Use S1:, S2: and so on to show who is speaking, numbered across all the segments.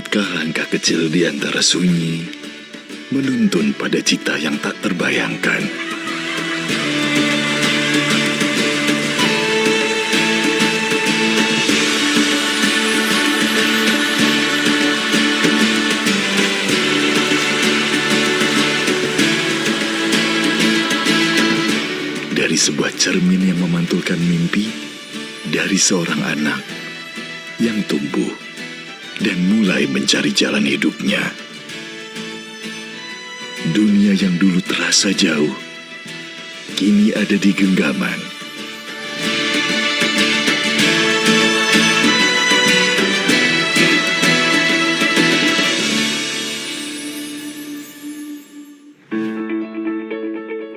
S1: Dapatkah langkah kecil di antara sunyi menuntun pada cita yang tak terbayangkan? Dari sebuah cermin yang memantulkan mimpi dari seorang anak yang tumbuh dan mulai mencari jalan hidupnya. Dunia yang dulu terasa jauh, kini ada di genggaman.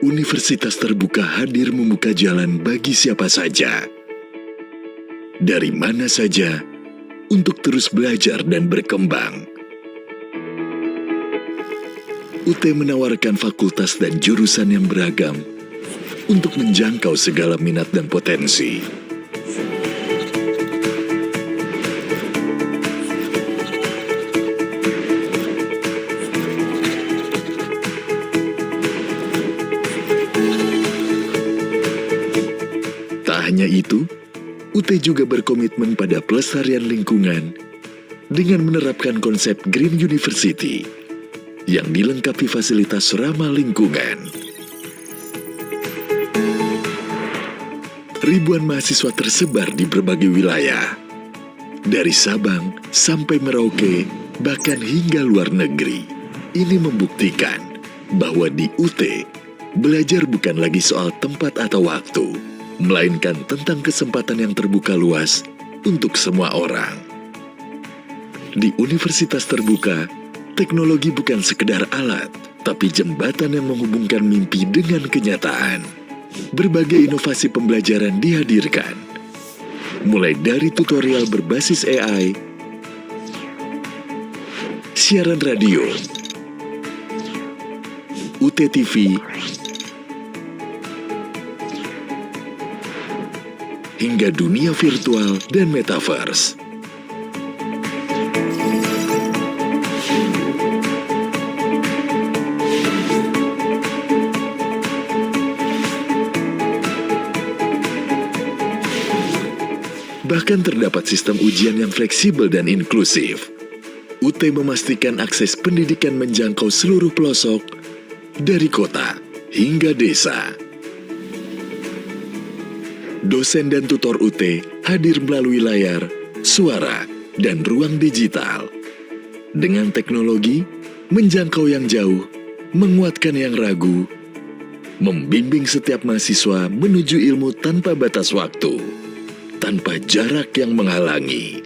S1: Universitas terbuka hadir membuka jalan bagi siapa saja, dari mana saja, untuk terus belajar dan berkembang. UT menawarkan fakultas dan jurusan yang beragam untuk menjangkau segala minat dan potensi. Tak hanya itu, UT juga berkomitmen pada pelestarian lingkungan dengan menerapkan konsep Green University yang dilengkapi fasilitas ramah lingkungan. Ribuan mahasiswa tersebar di berbagai wilayah, dari Sabang sampai Merauke, bahkan hingga luar negeri. Ini membuktikan bahwa di UT, belajar bukan lagi soal tempat atau waktu, melainkan tentang kesempatan yang terbuka luas untuk semua orang. Di Universitas Terbuka, teknologi bukan sekedar alat, tapi jembatan yang menghubungkan mimpi dengan kenyataan. Berbagai inovasi pembelajaran dihadirkan, mulai dari tutorial berbasis AI, siaran radio, UT TV, hingga dunia virtual dan metaverse. Bahkan terdapat sistem ujian yang fleksibel dan inklusif. UT memastikan akses pendidikan menjangkau seluruh pelosok, dari kota hingga desa. Dosen dan tutor UT hadir melalui layar, suara, dan ruang digital. Dengan teknologi, menjangkau yang jauh, menguatkan yang ragu, membimbing setiap mahasiswa menuju ilmu tanpa batas waktu, tanpa jarak yang menghalangi.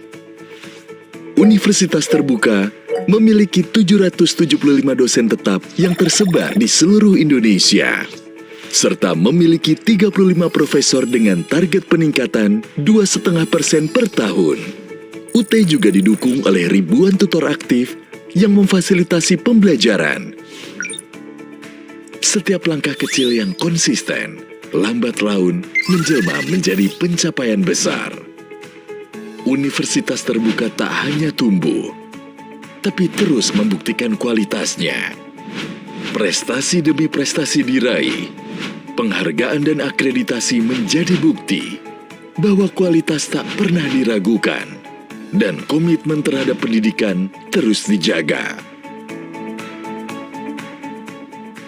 S1: Universitas Terbuka memiliki 775 dosen tetap yang tersebar di seluruh Indonesia, serta memiliki 35 profesor dengan target peningkatan 2,5% per tahun. UT juga didukung oleh ribuan tutor aktif yang memfasilitasi pembelajaran. Setiap langkah kecil yang konsisten, lambat laun menjelma menjadi pencapaian besar. Universitas Terbuka tak hanya tumbuh, tapi terus membuktikan kualitasnya. Prestasi demi prestasi diraih, penghargaan dan akreditasi menjadi bukti bahwa kualitas tak pernah diragukan dan komitmen terhadap pendidikan terus dijaga.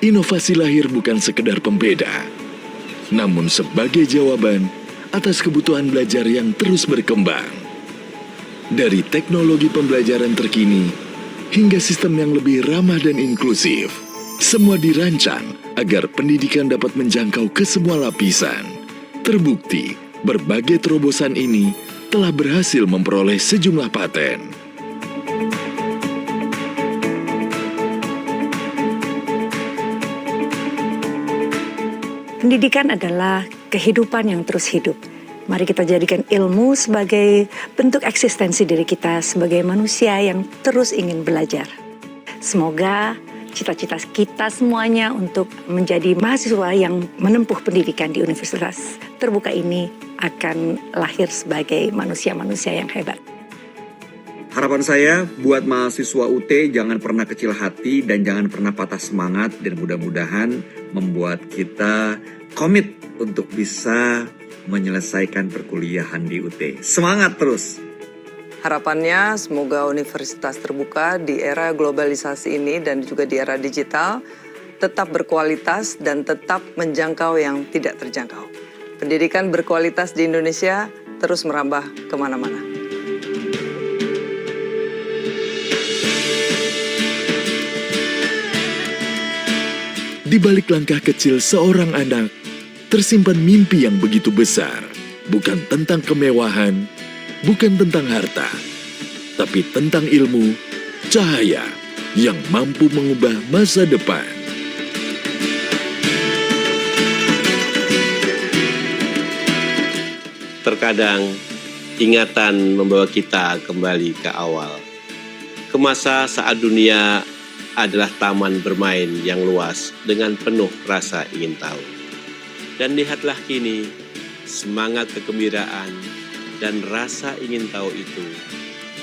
S1: Inovasi lahir bukan sekedar pembeda, namun sebagai jawaban atas kebutuhan belajar yang terus berkembang. Dari teknologi pembelajaran terkini hingga sistem yang lebih ramah dan inklusif, semua dirancang agar pendidikan dapat menjangkau ke semua lapisan. Terbukti, berbagai terobosan ini telah berhasil memperoleh sejumlah paten.
S2: Pendidikan adalah kehidupan yang terus hidup. Mari kita jadikan ilmu sebagai bentuk eksistensi diri kita sebagai manusia yang terus ingin belajar. Semoga cita-cita kita semuanya untuk menjadi mahasiswa yang menempuh pendidikan di Universitas Terbuka ini akan lahir sebagai manusia-manusia yang hebat.
S3: Harapan saya buat mahasiswa UT jangan pernah kecil hati dan jangan pernah patah semangat, dan mudah-mudahan membuat kita komit untuk bisa menyelesaikan perkuliahan di UT. Semangat terus!
S4: Harapannya semoga universitas terbuka di era globalisasi ini dan juga di era digital tetap berkualitas dan tetap menjangkau yang tidak terjangkau. Pendidikan berkualitas di Indonesia terus merambah kemana-mana.
S1: Di balik langkah kecil seorang anak, tersimpan mimpi yang begitu besar. Bukan tentang kemewahan, bukan tentang harta, tapi tentang ilmu, cahaya yang mampu mengubah masa depan.
S5: Terkadang ingatan membawa kita kembali ke awal, ke masa saat dunia adalah taman bermain yang luas dengan penuh rasa ingin tahu. Dan lihatlah kini, semangat kegembiraan dan rasa ingin tahu itu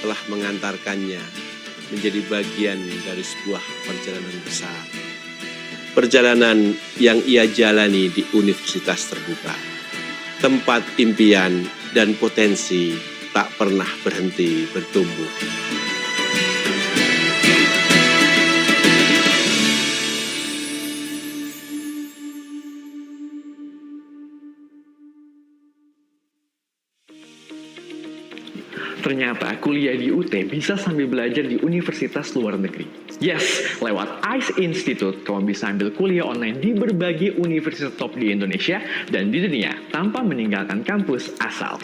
S5: telah mengantarkannya menjadi bagian dari sebuah perjalanan besar. Perjalanan yang ia jalani di universitas terbuka. Tempat impian dan potensi tak pernah berhenti bertumbuh.
S6: Ternyata kuliah di UT bisa sambil belajar di universitas luar negeri. Yes, lewat ICE Institute, kamu bisa ambil kuliah online di berbagai universitas top di Indonesia dan di dunia tanpa meninggalkan kampus asal.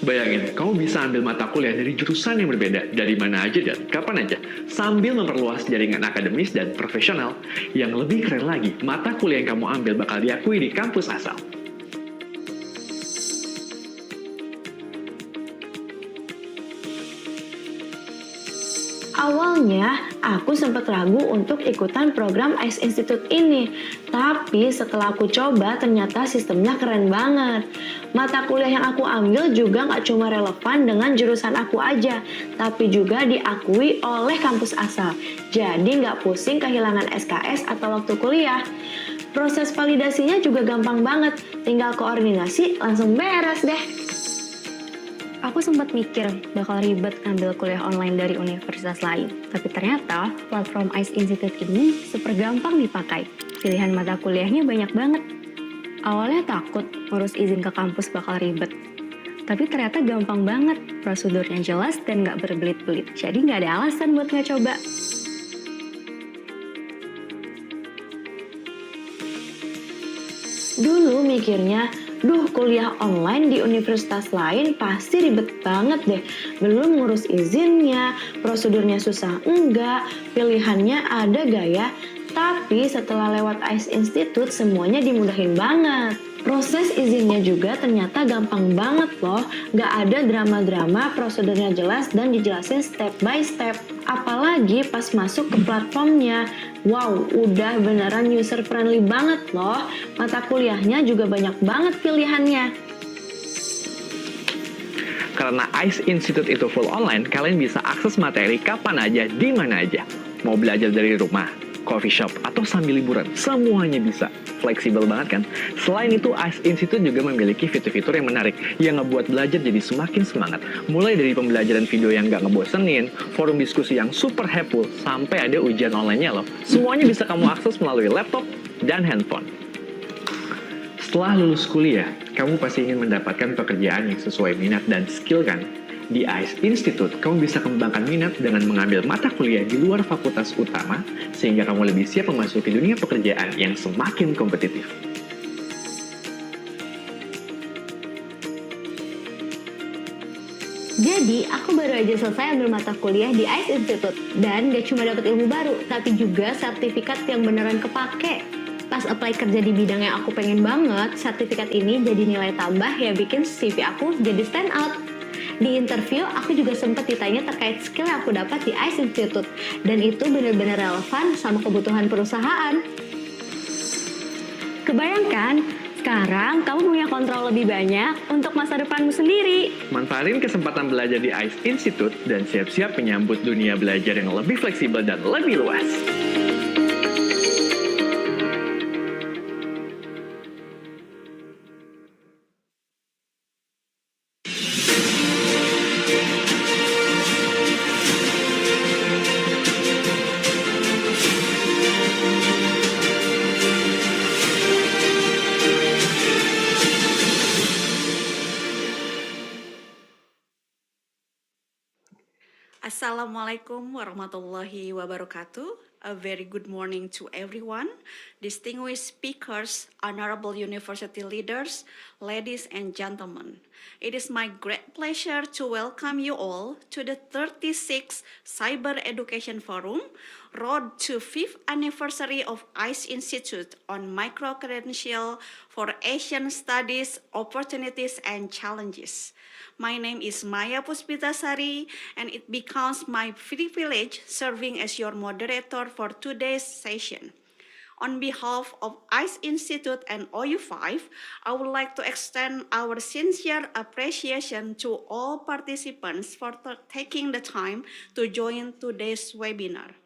S6: Bayangin, kamu bisa ambil mata kuliah dari jurusan yang berbeda, dari mana aja dan kapan aja, sambil memperluas jaringan akademis dan profesional. Yang lebih keren lagi, mata kuliah yang kamu ambil bakal diakui di kampus asal.
S7: Awalnya, aku sempat ragu untuk ikutan program ICE Institute ini. Tapi setelah aku coba, ternyata sistemnya keren banget. Mata kuliah yang aku ambil juga nggak cuma relevan dengan jurusan aku aja, tapi juga diakui oleh kampus asal. Jadi nggak pusing kehilangan SKS atau waktu kuliah. Proses validasinya juga gampang banget, tinggal koordinasi langsung beres deh.
S8: Aku sempat mikir bakal ribet ngambil kuliah online dari universitas lain. Tapi ternyata platform ICE Institute ini super gampang dipakai. Pilihan mata kuliahnya banyak banget. Awalnya takut ngurus izin ke kampus bakal ribet. Tapi ternyata gampang banget. Prosedurnya jelas dan nggak berbelit-belit. Jadi nggak ada alasan buat nggak coba.
S7: Dulu mikirnya, kuliah online di universitas lain pasti ribet banget deh. Belum ngurus izinnya, prosedurnya susah enggak, pilihannya ada gak ya? Tapi setelah lewat ICE Institute semuanya dimudahin banget. Proses izinnya juga ternyata gampang banget loh. Gak ada drama-drama, prosedurnya jelas dan dijelasin step by step. Apalagi pas masuk ke platformnya. Wow, udah beneran user friendly banget loh. Mata kuliahnya juga banyak banget pilihannya.
S6: Karena ICE Institute itu full online, kalian bisa akses materi kapan aja, di mana aja. Mau belajar dari rumah, coffee shop, atau sambil liburan, semuanya bisa. Fleksibel banget kan? Selain itu, ICE Institute juga memiliki fitur-fitur yang menarik yang ngebuat belajar jadi semakin semangat. Mulai dari pembelajaran video yang nggak ngebosenin, forum diskusi yang super helpful, sampai ada ujian online-nya loh. Semuanya bisa kamu akses melalui laptop dan handphone. Setelah lulus kuliah, kamu pasti ingin mendapatkan pekerjaan yang sesuai minat dan skill kan? Di ICE Institute, kamu bisa kembangkan minat dengan mengambil mata kuliah di luar fakultas utama, sehingga kamu lebih siap memasuki dunia pekerjaan yang semakin kompetitif.
S8: Jadi, aku baru aja selesai ambil mata kuliah di ICE Institute. Dan gak cuma dapat ilmu baru, tapi juga sertifikat yang beneran kepake. Pas apply kerja di bidang yang aku pengen banget, sertifikat ini jadi nilai tambah yang bikin CV aku jadi stand out. Di interview, aku juga sempat ditanya terkait skill yang aku dapat di ICE Institute. Dan itu benar-benar relevan sama kebutuhan perusahaan. Kebayangkan, Sekarang kamu punya kontrol lebih banyak untuk masa depanmu sendiri.
S6: Manfaatin kesempatan belajar di ICE Institute dan siap-siap menyambut dunia belajar yang lebih fleksibel dan lebih luas.
S9: Assalamualaikum warahmatullahi wabarakatuh. A very good morning to everyone, distinguished speakers, honorable university leaders, ladies and gentlemen. It is my great pleasure to welcome you all to the 36th Cyber Education Forum, Road to 5th Anniversary of ICE Institute on Microcredential for Asian Studies, Opportunities and Challenges. My name is Maya Puspitasari, and it becomes my privilege serving as your moderator for today's session. On behalf of ICE Institute and OU5, I would like to extend our sincere appreciation to all participants for taking the time to join today's webinar.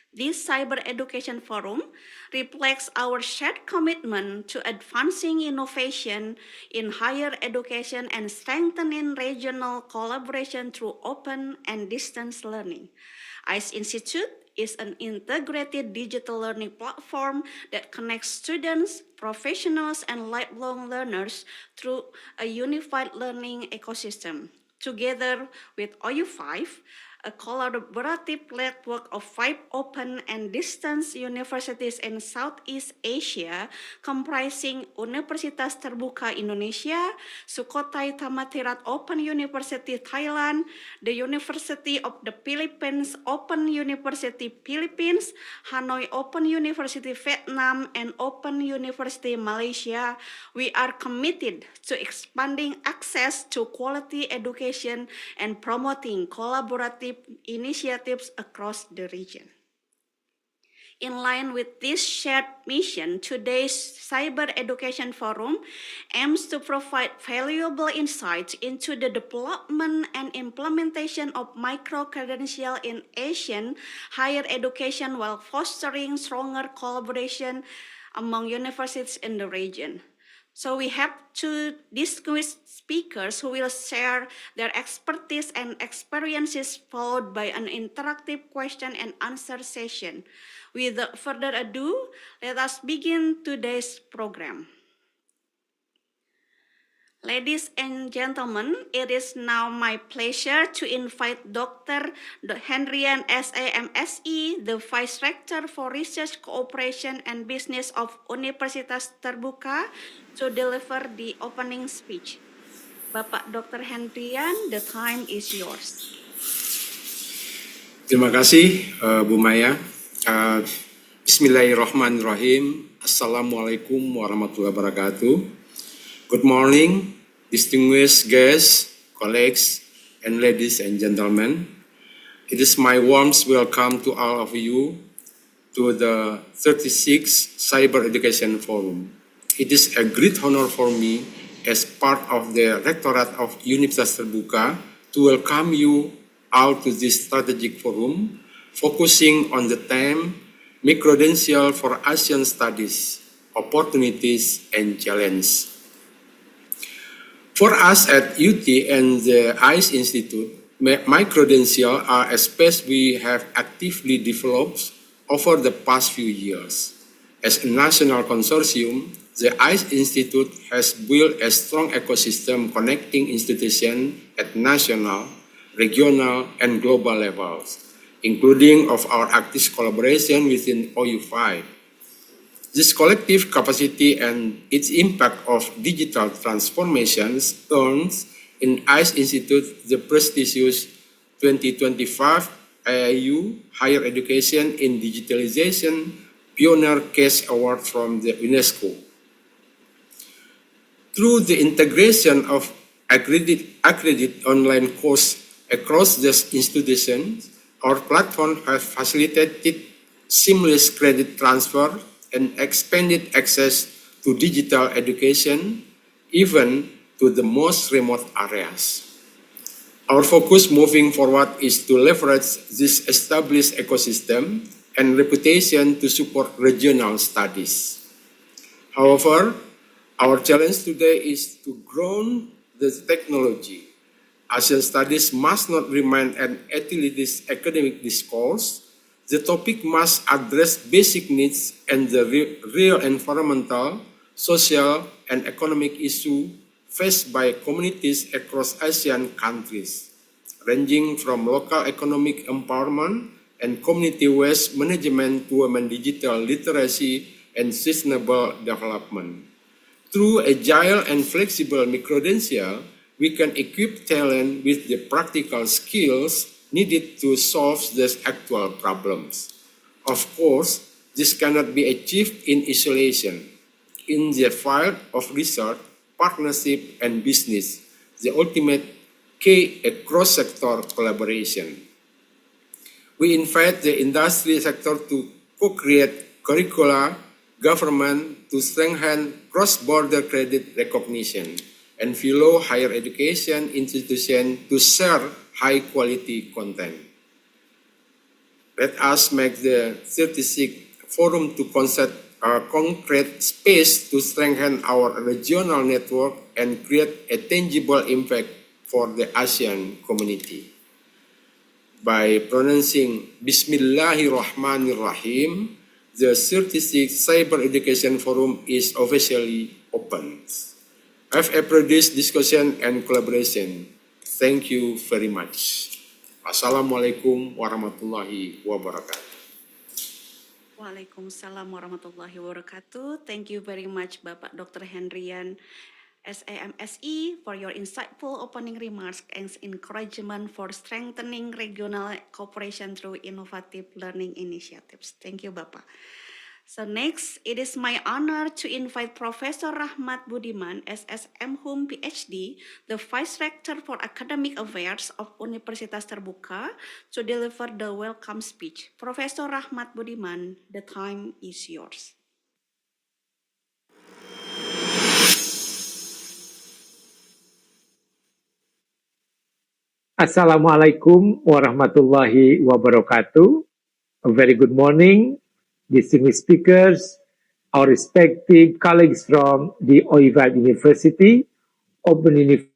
S9: This Cyber Education Forum reflects our shared commitment to advancing innovation in higher education and strengthening regional collaboration through open and distance learning. ICE Institute is an integrated digital learning platform that connects students, professionals, and lifelong learners through a unified learning ecosystem. Together with OU5, a collaborative network of 5 open and distance universities in Southeast Asia comprising Universitas Terbuka Indonesia, Sukhothai Thammathirat Open University Thailand, the University of the Philippines Open University Philippines, Hanoi Open University Vietnam, and Open University Malaysia. We are committed to expanding access to quality education and promoting collaborative initiatives across the region. In line with this shared mission, today's Cyber Education Forum aims to provide valuable insights into the development and implementation of micro-credential in Asian higher education while fostering stronger collaboration among universities in the region. So we have two distinguished speakers who will share their expertise and experiences, followed by an interactive question and answer session. Without further ado, let us begin today's program. Ladies and gentlemen, it is now my pleasure to invite Dr. Hendrian SAMSI, the Vice Rector for Research, Cooperation and Business of Universitas Terbuka, to deliver the opening speech. Bapak Dr. Hendrian, the time is yours.
S10: Terima kasih Bu Maya. Bismillahirrahmanirrahim. Assalamualaikum warahmatullahi wabarakatuh. Good morning, distinguished guests, colleagues, and ladies and gentlemen. It is my warm welcome to all of you to the 36th Cyber Education Forum. It is a great honor for me as part of the Rectorate of Universitas Terbuka to welcome you all to this strategic forum focusing on the theme Microcredentials for ASEAN Studies, Opportunities and Challenges. For us at UT and the ICE Institute, microcredentials are a space we have actively developed over the past few years. As a national consortium, the ICE Institute has built a strong ecosystem connecting institutions at national, regional, and global levels, including of our active collaboration within OU5. This collective capacity and its impact of digital transformations earns in ICE Institute the prestigious 2025 IAU Higher Education in Digitalization Pioneer Case Award from the UNESCO. Through the integration of accredited online courses across the institutions, our platform has facilitated seamless credit transfer and expanded access to digital education, even to the most remote areas. Our focus moving forward is to leverage this established ecosystem and reputation to support regional studies. However, our challenge today is to grow the technology. ASEAN studies must not remain an elitist academic discourse. The topic must address basic needs and the real environmental, social, and economic issues faced by communities across ASEAN countries, ranging from local economic empowerment and community waste management to women digital literacy and sustainable development. Through agile and flexible microcredentials, we can equip talent with the practical skills needed to solve these actual problems. Of course, this cannot be achieved in isolation. In the field of research, partnership, and business, the ultimate key is cross-sector collaboration. We invite the industry sector to co-create curricula, government to strengthen cross-border credit recognition, and fellow higher education institutions to share high-quality content. Let us make the 36th Forum to concept a concrete space to strengthen our regional network and create a tangible impact for the ASEAN community. By pronouncing Bismillahirrahmanirrahim, the 36th Cyber Education Forum is officially open. Have a produced discussion and collaboration. Thank you very much. Assalamualaikum warahmatullahi wabarakatuh.
S9: Waalaikumsalam warahmatullahi wabarakatuh. Thank you very much Bapak Dr. Hendrian SAMSE for your insightful opening remarks and encouragement for strengthening regional cooperation through innovative learning initiatives. Thank you Bapak. So next, it is my honor to invite Professor Rahmat Budiman, SSM Hum PhD, the Vice Rector for Academic Affairs of Universitas Terbuka, to deliver the welcome speech. Professor Rahmat Budiman, the time is yours.
S11: Assalamualaikum warahmatullahi wabarakatuh. A very good morning, distinguished speakers, our respective colleagues from the OIVAD University, Open University.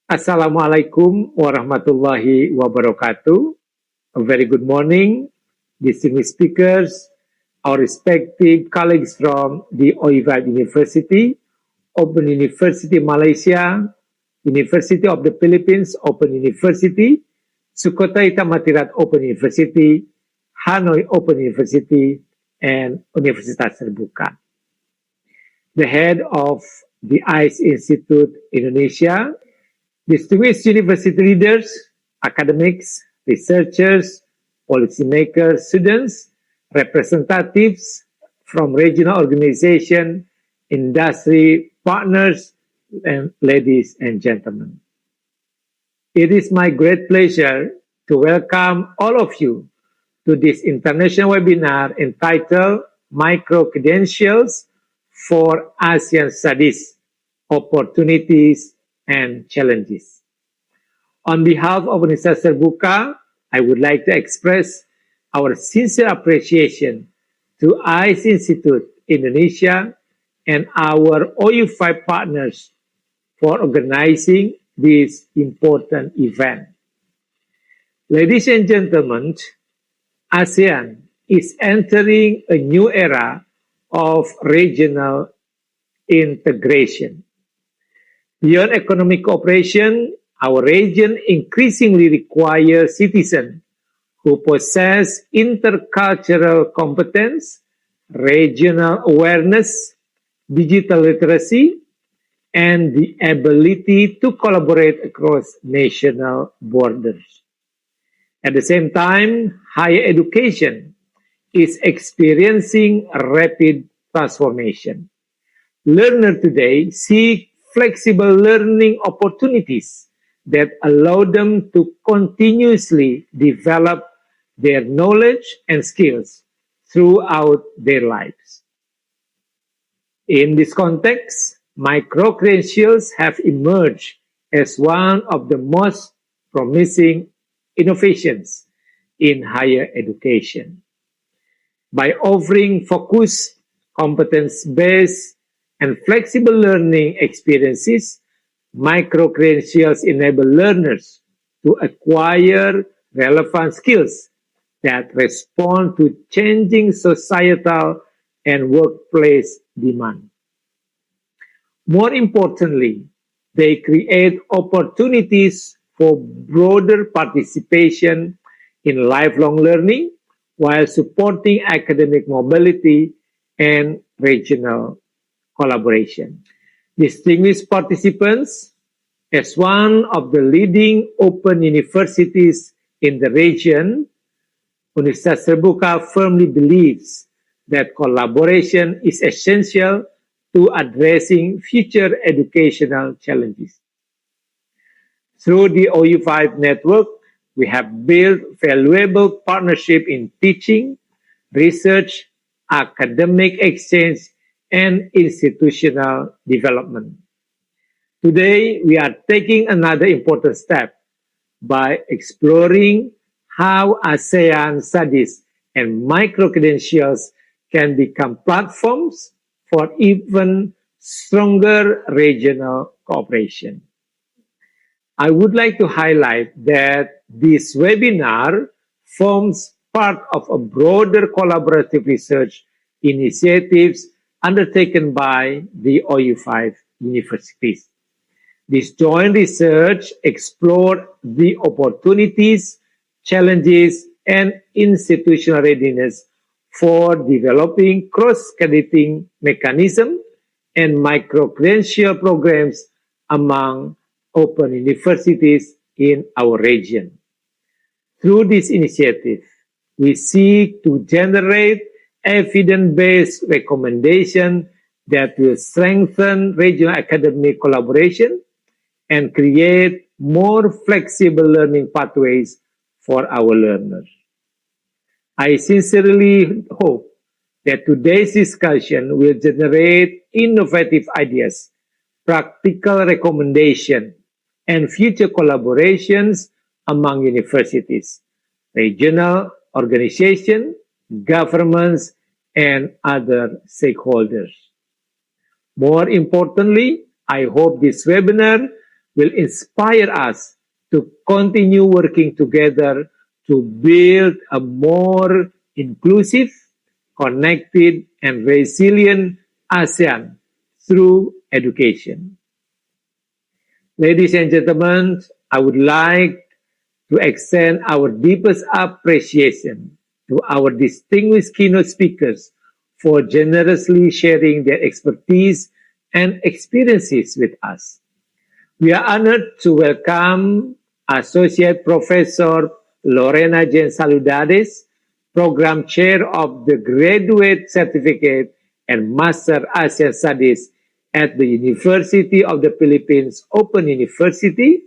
S11: Assalamualaikum warahmatullahi wabarakatuh. A very good morning, distinguished speakers, our respective colleagues from the OIVAD University, Open University Malaysia, University of the Philippines Open University, Sukhothai Thammasat Open University, Hanoi Open University, and Universitas Terbuka. The head of the ICE Institute Indonesia, distinguished university leaders, academics, researchers, policymakers, students, representatives from regional organizations, industry partners, and ladies and gentlemen. It is my great pleasure to welcome all of you to this international webinar entitled Microcredentials for ASEAN Studies, Opportunities and Challenges. On behalf of Universitas Terbuka, I would like to express our sincere appreciation to ICE Institute Indonesia and our OU5 partners for organizing this important event. Ladies and gentlemen, ASEAN is entering a new era of regional integration. Beyond economic cooperation, our region increasingly requires citizens who possess intercultural competence, regional awareness, digital literacy, and the ability to collaborate across national borders. At the same time, higher education is experiencing a rapid transformation. Learners today seek flexible learning opportunities that allow them to continuously develop their knowledge and skills throughout their lives. In this context, microcredentials have emerged as one of the most promising innovations in higher education. By offering focused, competence-based, and flexible learning experiences, microcredentials enable learners to acquire relevant skills that respond to changing societal and workplace demand. More importantly, they create opportunities for broader participation in lifelong learning while supporting academic mobility and regional collaboration. Distinguished participants, as one of the leading open universities in the region, Universitas Terbuka firmly believes that collaboration is essential to addressing future educational challenges. Through the OU5 network, we have built valuable partnership in teaching, research, academic exchange, and institutional development. Today, we are taking another important step by exploring how ASEAN studies and microcredentials can become platforms for even stronger regional cooperation. I would like to highlight that this webinar forms part of a broader collaborative research initiatives undertaken by the OU5 universities. This joint research explored the opportunities, challenges, and institutional readiness for developing cross-crediting mechanism and microcredential programs among open universities in our region. Through this initiative, we seek to generate evidence-based recommendations that will strengthen regional academic collaboration and create more flexible learning pathways for our learners. I sincerely hope that today's discussion will generate innovative ideas, practical recommendations, and future collaborations among universities, regional organizations, governments, and other stakeholders. More importantly, I hope this webinar will inspire us to continue working together to build a more inclusive, connected, and resilient ASEAN through education. Ladies and gentlemen, I would like to extend our deepest appreciation to our distinguished keynote speakers for generously sharing their expertise and experiences with us. We are honored to welcome Associate Professor Lorena Jane Saludades, Program Chair of the Graduate Certificate and Master ASEAN Studies at the University of the Philippines Open University,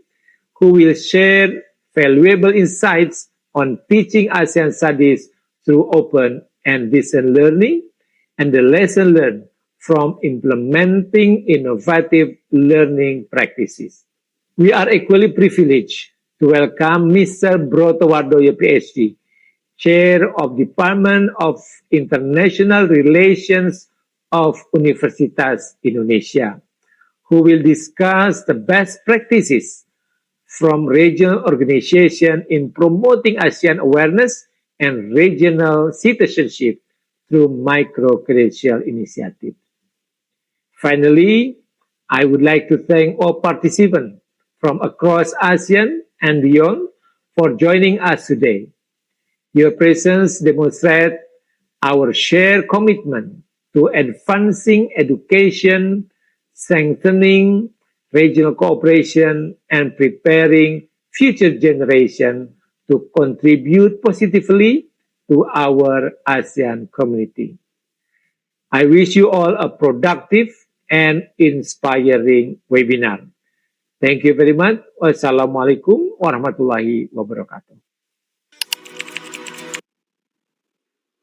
S11: who will share valuable insights on teaching ASEAN studies through open and distance learning and the lesson learned from implementing innovative learning practices. We are equally privileged to welcome Mr. Broto Wardoyo, PhD, Chair of Department of International Relations of Universitas Indonesia, who will discuss the best practices from regional organizations in promoting ASEAN awareness and regional citizenship through micro-credential initiatives. Finally, I would like to thank all participants from across ASEAN and beyond for joining us today. Your presence demonstrates our shared commitment to advancing education, strengthening regional cooperation, and preparing future generations to contribute positively to our ASEAN community. I wish you all a productive and inspiring webinar. Thank you very much. Wassalamualaikum warahmatullahi wabarakatuh.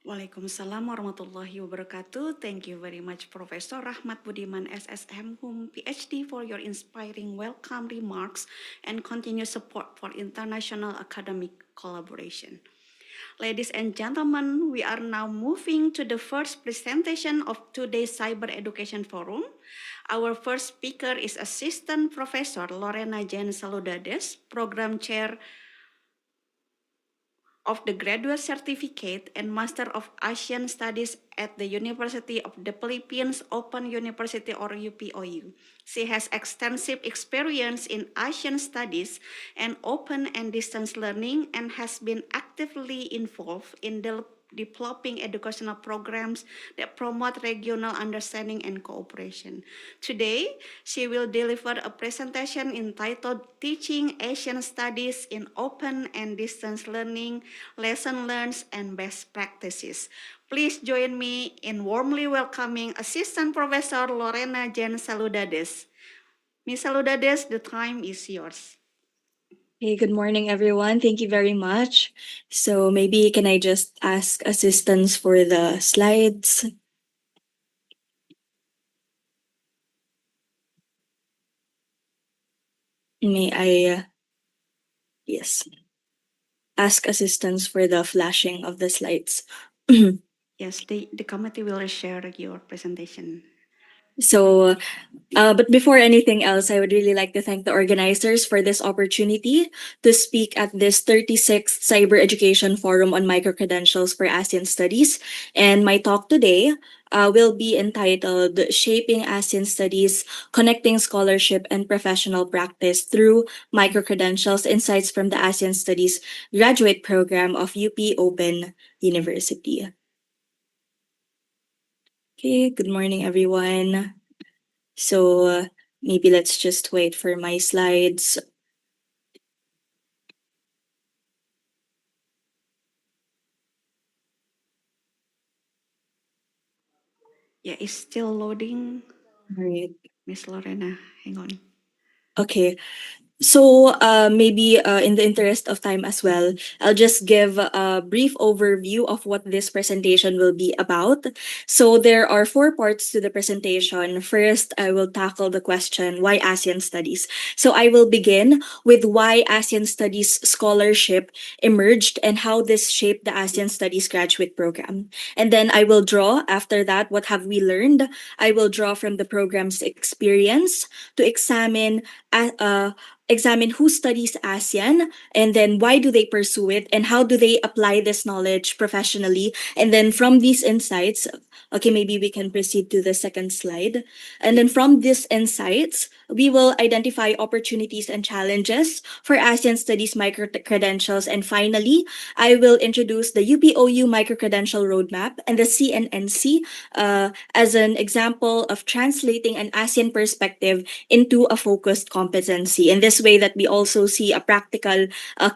S9: Waalaikumsalam warahmatullahi wabarakatuh. Thank you very much, Professor Rahmat Budiman, SSM, PhD, for your inspiring welcome remarks and continued support for international academic collaboration. Ladies and gentlemen, we are now moving to the first presentation of today's Cyber Education Forum. Our first speaker is Assistant Professor Lorena Jen Saludades, Program Chair of the Graduate Certificate and Master of Asian Studies at the University of the Philippines Open University or UPOU. She has extensive experience in Asian studies and open and distance learning and has been actively involved in developing educational programs that promote regional understanding and cooperation. Today, she will deliver a presentation entitled Teaching Asian Studies in Open and Distance Learning, Lesson Learned and Best Practices. Please join me in warmly welcoming Assistant Professor Lorena Jen Saludades. Ms. Saludades, the time is yours.
S12: Hey, good morning, everyone. Thank you very much. So maybe can I just ask assistance for the slides? May I, yes, ask assistance for the flashing of the slides.
S9: Yes, the committee will share your presentation.
S12: So, but before anything else, I would really like to thank the organizers for this opportunity to speak at this 36th Cyber Education Forum on Microcredentials for ASEAN Studies. And my talk today will be entitled Shaping ASEAN Studies, Connecting Scholarship and Professional Practice Through Microcredentials, Insights from the ASEAN Studies Graduate Program of UP Open University. Okay, good morning, everyone. So maybe let's just wait for my slides.
S9: Yeah, it's still loading.
S12: All right.
S9: Miss Lorena, hang on.
S12: Okay. So maybe in the interest of time as well, I'll just give a brief overview of what this presentation will be about. So there are 4 parts to the presentation. First, I will tackle the question, why ASEAN Studies? So I will begin with why ASEAN Studies scholarship emerged and how this shaped the ASEAN Studies graduate program. And then I will draw, after that, what have we learned? I will draw from the program's experience to examine who studies ASEAN and then why do they pursue it and how do they apply this knowledge professionally. And then from these insights, okay, maybe we can proceed to the second slide. And then from these insights, we will identify opportunities and challenges for ASEAN Studies micro-credentials. And finally, I will introduce the UPOU micro-credential roadmap and the CNNC as an example of translating an ASEAN perspective into a focused competency. In this way that we also see a practical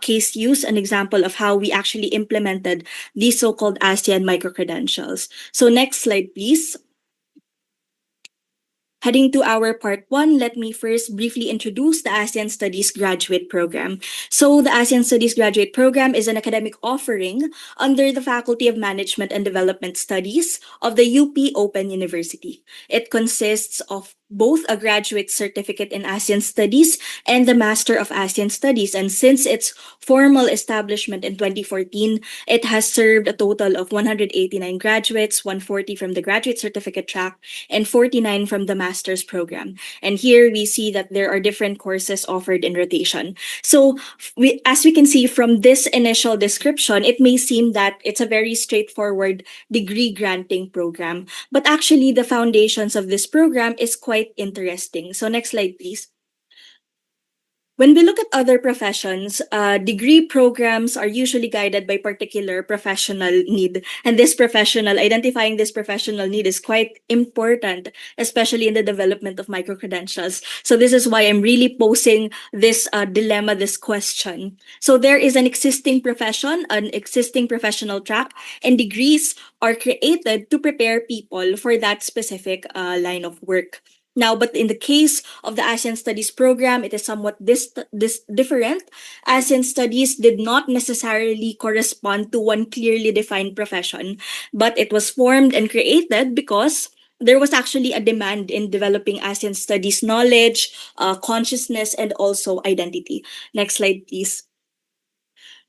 S12: case use, an example of how we actually implemented these so-called ASEAN micro-credentials. So next slide, please. Heading to our part 1, let me first briefly introduce the ASEAN Studies Graduate Program. So the ASEAN Studies Graduate Program is an academic offering under the Faculty of Management and Development Studies of the UP Open University. It consists of both a graduate certificate in ASEAN Studies and the Master of ASEAN Studies. And since its formal establishment in 2014, it has served a total of 189 graduates, 140 from the graduate certificate track, and 49 from the master's program. And here we see that there are different courses offered in rotation. So as we can see from this initial description, it may seem that it's a very straightforward degree granting program. But actually, the foundations of this program is quite interesting. So next slide, please. When we look at other professions, degree programs are usually guided by particular professional need. And identifying this professional need is quite important, especially in the development of microcredentials. So this is why I'm really posing this dilemma, this question. So there is an existing profession, an existing professional track, and degrees are created to prepare people for that specific line of work. Now, but in the case of the ASEAN Studies program, it is somewhat different. ASEAN Studies did not necessarily correspond to one clearly defined profession, but it was formed and created because there was actually a demand in developing ASEAN Studies knowledge, consciousness, and also identity. Next slide, please.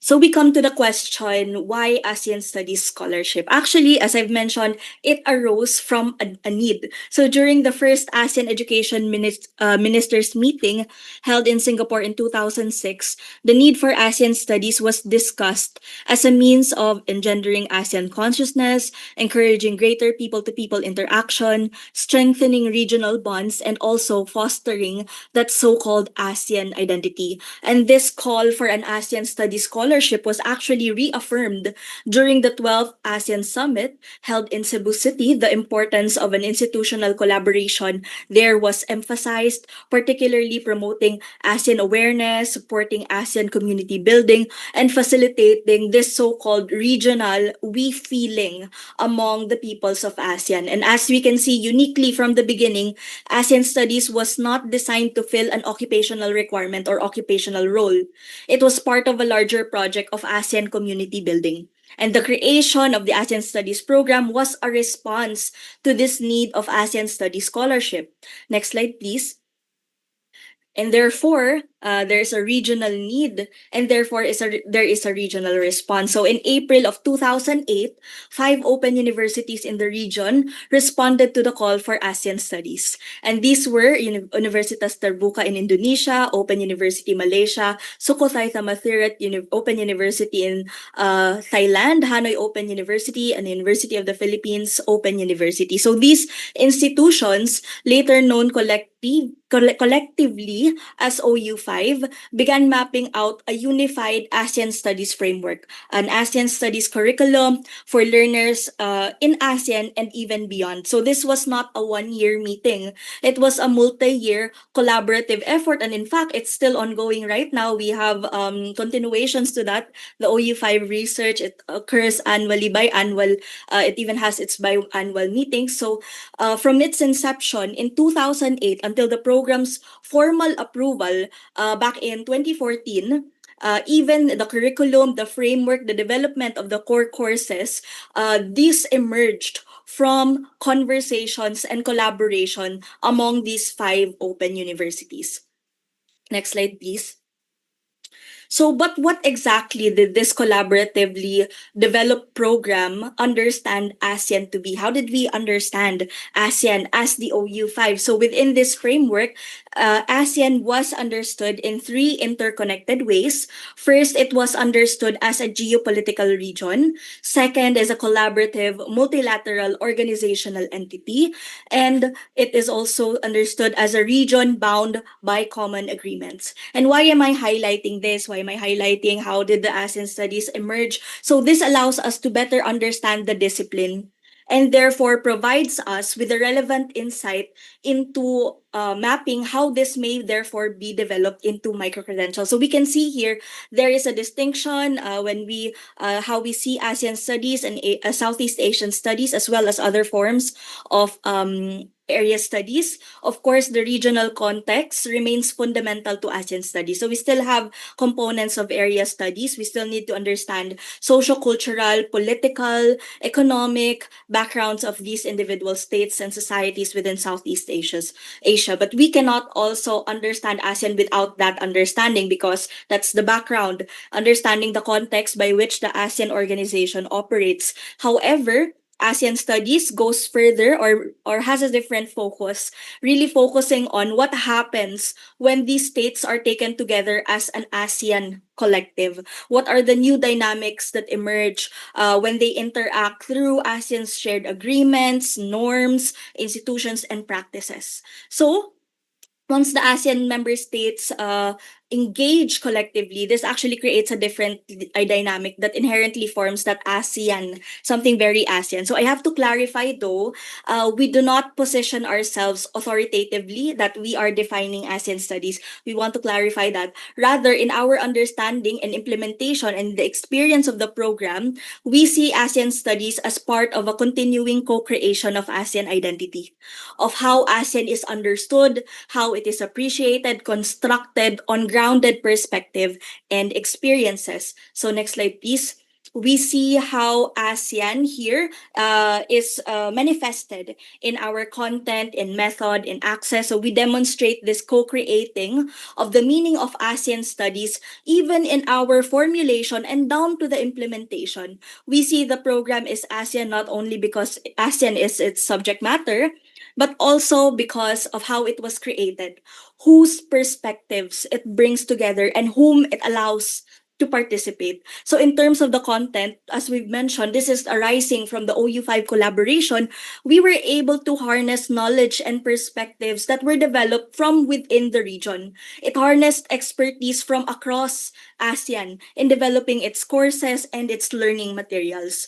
S12: So we come to the question, why ASEAN Studies Scholarship? Actually, as I've mentioned, it arose from a need. So during the first ASEAN Education Ministers meeting held in Singapore in 2006, the need for ASEAN Studies was discussed as a means of engendering ASEAN consciousness, encouraging greater people-to-people interaction, strengthening regional bonds, and also fostering that so-called ASEAN identity. And this call for an ASEAN Studies Scholarship was actually reaffirmed during the 12th ASEAN Summit held in Cebu City. The importance of an institutional collaboration there was emphasized, particularly promoting ASEAN awareness, supporting ASEAN community building, and facilitating this so-called regional we-feeling among the peoples of ASEAN. And as we can see uniquely from the beginning, ASEAN Studies was not designed to fill an occupational requirement or occupational role. It was part of a larger project of ASEAN community building. And the creation of the ASEAN Studies program was a response to this need of ASEAN Studies scholarship. Next slide, please. And therefore, there's a regional need, and therefore there is a regional response. So in April of 2008, 5 open universities in the region responded to the call for ASEAN Studies. And these were Universitas Terbuka in Indonesia, Open University Malaysia, Sukhothai Thammathirat Open University in Thailand, Hanoi Open University, and University of the Philippines Open University. So these institutions, later known collectively as OU5, began mapping out a unified ASEAN Studies framework, an ASEAN Studies curriculum for learners in ASEAN and even beyond. So this was not a one-year meeting. It was a multi-year collaborative effort, and in fact, it's still ongoing right now. We have continuations to that. The OU5 research, it occurs annually, biannual. It even has its biannual meetings. So from its inception in 2008 until the program's formal approval back in 2014, even the curriculum, the framework, the development of the core courses, these emerged from conversations and collaboration among these 5 open universities. Next slide, please. So, but what exactly did this collaboratively developed program understand ASEAN to be? How did we understand ASEAN as the OU5? So within this framework, ASEAN was understood in 3 interconnected ways. First, it was understood as a geopolitical region. Second, as a collaborative multilateral organizational entity. And it is also understood as a region bound by common agreements. And why am I highlighting this? Why am I highlighting how did the ASEAN Studies emerge? So this allows us to better understand the discipline and therefore provides us with a relevant insight into mapping how this may therefore be developed into microcredentials. So we can see here there is a distinction when we how we see ASEAN studies and Southeast Asian studies as well as other forms of area studies. Of course, the regional context remains fundamental to ASEAN studies. So we still have components of area studies. We still need to understand socio-cultural, political, economic backgrounds of these individual states and societies within Southeast Asia. But we cannot also understand ASEAN without that understanding because that's the background, understanding the context by which the ASEAN organization operates. However, ASEAN Studies goes further or has a different focus, really focusing on what happens when these states are taken together as an ASEAN collective. What are the new dynamics that emerge when they interact through ASEAN's shared agreements, norms, institutions, and practices? So, once the ASEAN member states engage collectively, this actually creates a different dynamic that inherently forms that ASEAN, something very ASEAN. So I have to clarify though, we do not position ourselves authoritatively that we are defining ASEAN studies. We want to clarify that. Rather, in our understanding and implementation and the experience of the program, we see ASEAN studies as part of a continuing co-creation of ASEAN identity, of how ASEAN is understood, how it is appreciated, constructed on grounded perspective and experiences. So next slide, please. We see how ASEAN here is manifested in our content, in method, in access. So we demonstrate this co-creating of the meaning of ASEAN studies, even in our formulation and down to the implementation. We see the program is ASEAN not only because ASEAN is its subject matter, but also because of how it was created, whose perspectives it brings together, and whom it allows to participate. So in terms of the content, as we've mentioned, this is arising from the OU5 collaboration. We were able to harness knowledge and perspectives that were developed from within the region. It harnessed expertise from across ASEAN in developing its courses and its learning materials.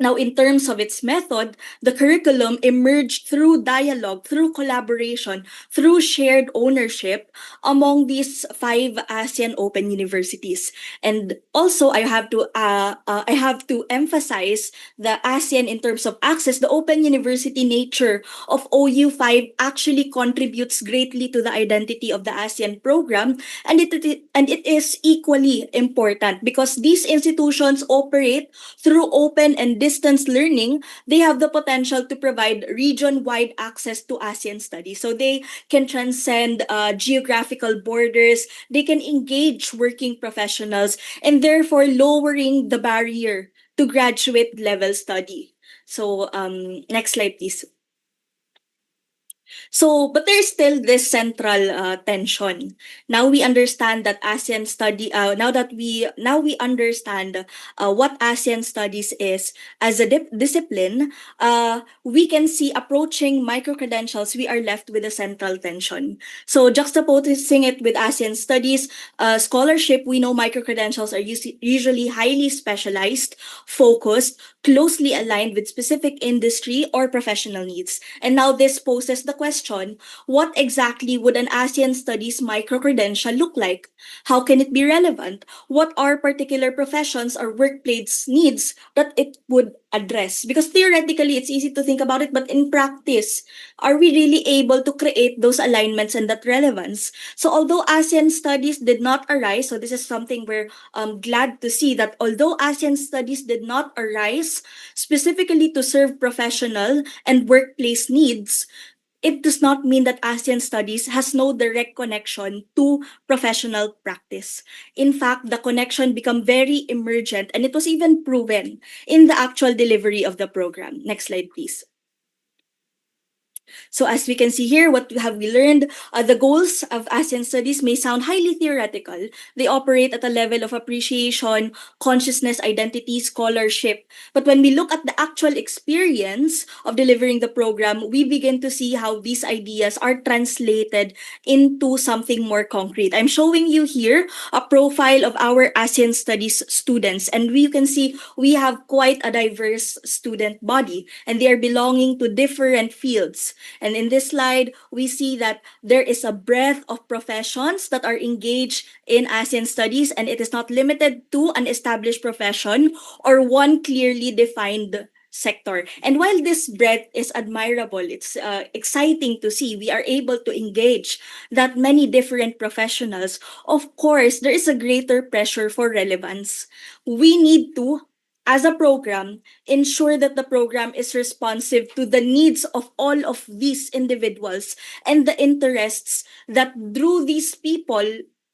S12: Now, in terms of its method, the curriculum emerged through dialogue, through collaboration, through shared ownership among these 5 ASEAN Open universities. And also, I have to emphasize the ASEAN in terms of access. The Open University nature of OU5 actually contributes greatly to the identity of the ASEAN program, and it is equally important because these institutions operate through open and distance learning. They have the potential to provide region-wide access to ASEAN studies. So they can transcend geographical borders, they can engage working professionals, and therefore lowering the barrier to graduate level study. So next slide, please. So, but there's still this central tension. Now we understand that ASEAN study. Now we understand what ASEAN studies is as a discipline. We can see approaching micro-credentials, we are left with a central tension. So juxtaposing it with ASEAN studies scholarship, we know micro-credentials are usually highly specialized, focused, closely aligned with specific industry or professional needs. And now this poses the question, what exactly would an ASEAN Studies micro-credential look like? How can it be relevant? What are particular professions or workplace needs that it would address? Because theoretically, it's easy to think about it, but in practice, are we really able to create those alignments and that relevance? So although ASEAN Studies did not arise, so this is something we're glad to see that although ASEAN Studies did not arise specifically to serve professional and workplace needs, it does not mean that ASEAN Studies has no direct connection to professional practice. In fact, the connection became very emergent and it was even proven in the actual delivery of the program. Next slide, please. So as we can see here, what have we learned? The goals of ASEAN Studies may sound highly theoretical. They operate at a level of appreciation, consciousness, identity, scholarship. But when we look at the actual experience of delivering the program, we begin to see how these ideas are translated into something more concrete. I'm showing you here a profile of our ASEAN Studies students, and we can see we have quite a diverse student body, and they are belonging to different fields. And in this slide, we see that there is a breadth of professions that are engaged in ASEAN Studies, and it is not limited to an established profession or one clearly defined sector. And while this breadth is admirable, it's exciting to see we are able to engage that many different professionals. Of course, there is a greater pressure for relevance. We need to, as a program, ensure that the program is responsive to the needs of all of these individuals and the interests that drew these people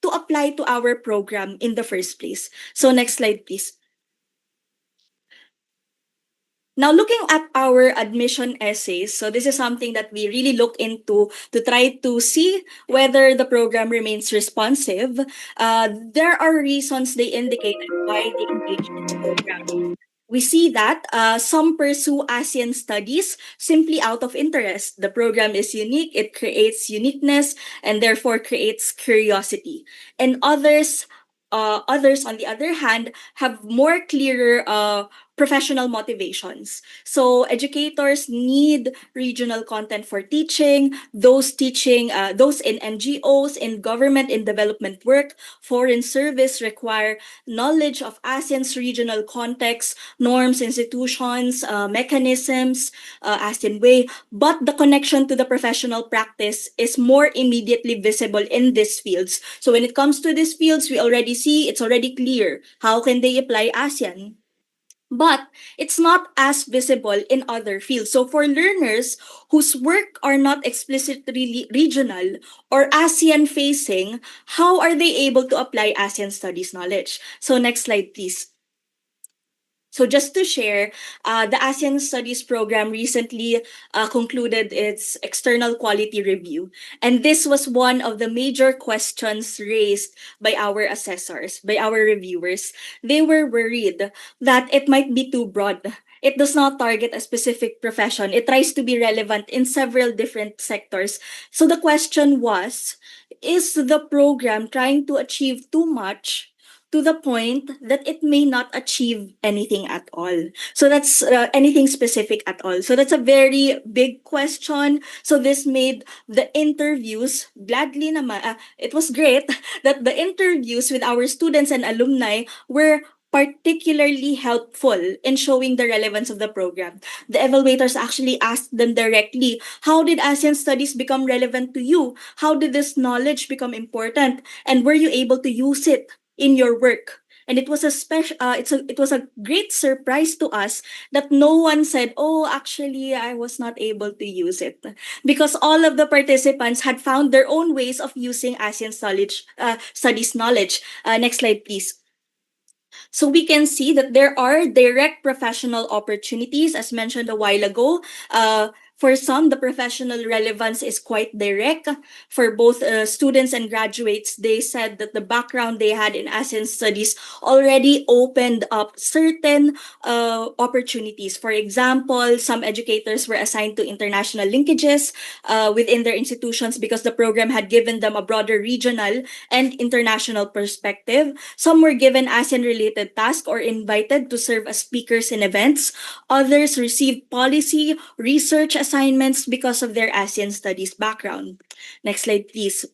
S12: to apply to our program in the first place. So next slide, please. Now, looking at our admission essays, so this is something that we really look into to try to see whether the program remains responsive. There are reasons they indicate why they engage in the program. we see that some pursue ASEAN studies simply out of interest. The program is unique, it creates uniqueness, and therefore creates curiosity. And others, on the other hand, have more clearer professional motivations. So educators need regional content for teaching, those in NGOs, in government, in development work, foreign service require knowledge of ASEAN's regional context, norms, institutions, mechanisms, ASEAN way, but the connection to the professional practice is more immediately visible in these fields. So when it comes to these fields, we already see it's already clear. How can they apply ASEAN? But it's not as visible in other fields. So for learners whose work are not explicitly regional or ASEAN facing, how are they able to apply ASEAN studies knowledge? So next slide, please. So just to share, the ASEAN Studies program recently concluded its external quality review. And this was one of the major questions raised by our assessors, by our reviewers. They were worried that it might be too broad. It does not target a specific profession. It tries to be relevant in several different sectors. So the question was, is the program trying to achieve too much to the point that it may not achieve anything at all? So that's anything specific at all. So that's a very big question. So this made the interviews, gladly naman, it was great that the interviews with our students and alumni were particularly helpful in showing the relevance of the program. The evaluators actually asked them directly, how did ASEAN studies become relevant to you? How did this knowledge become important? And were you able to use it in your work? And it was it was a great surprise to us that no one said, "Oh, actually, I was not able to use it," because all of the participants had found their own ways of using ASEAN studies knowledge. Next slide, please. So we can see that there are direct professional opportunities, as mentioned a while ago. For some, the professional relevance is quite direct. For both students and graduates, they said that the background they had in ASEAN studies already opened up certain opportunities. For example, some educators were assigned to international linkages within their institutions because the program had given them a broader regional and international perspective. Some were given ASEAN-related tasks or invited to serve as speakers in events. Others received policy, research assignments because of their ASEAN studies background. Next slide, please.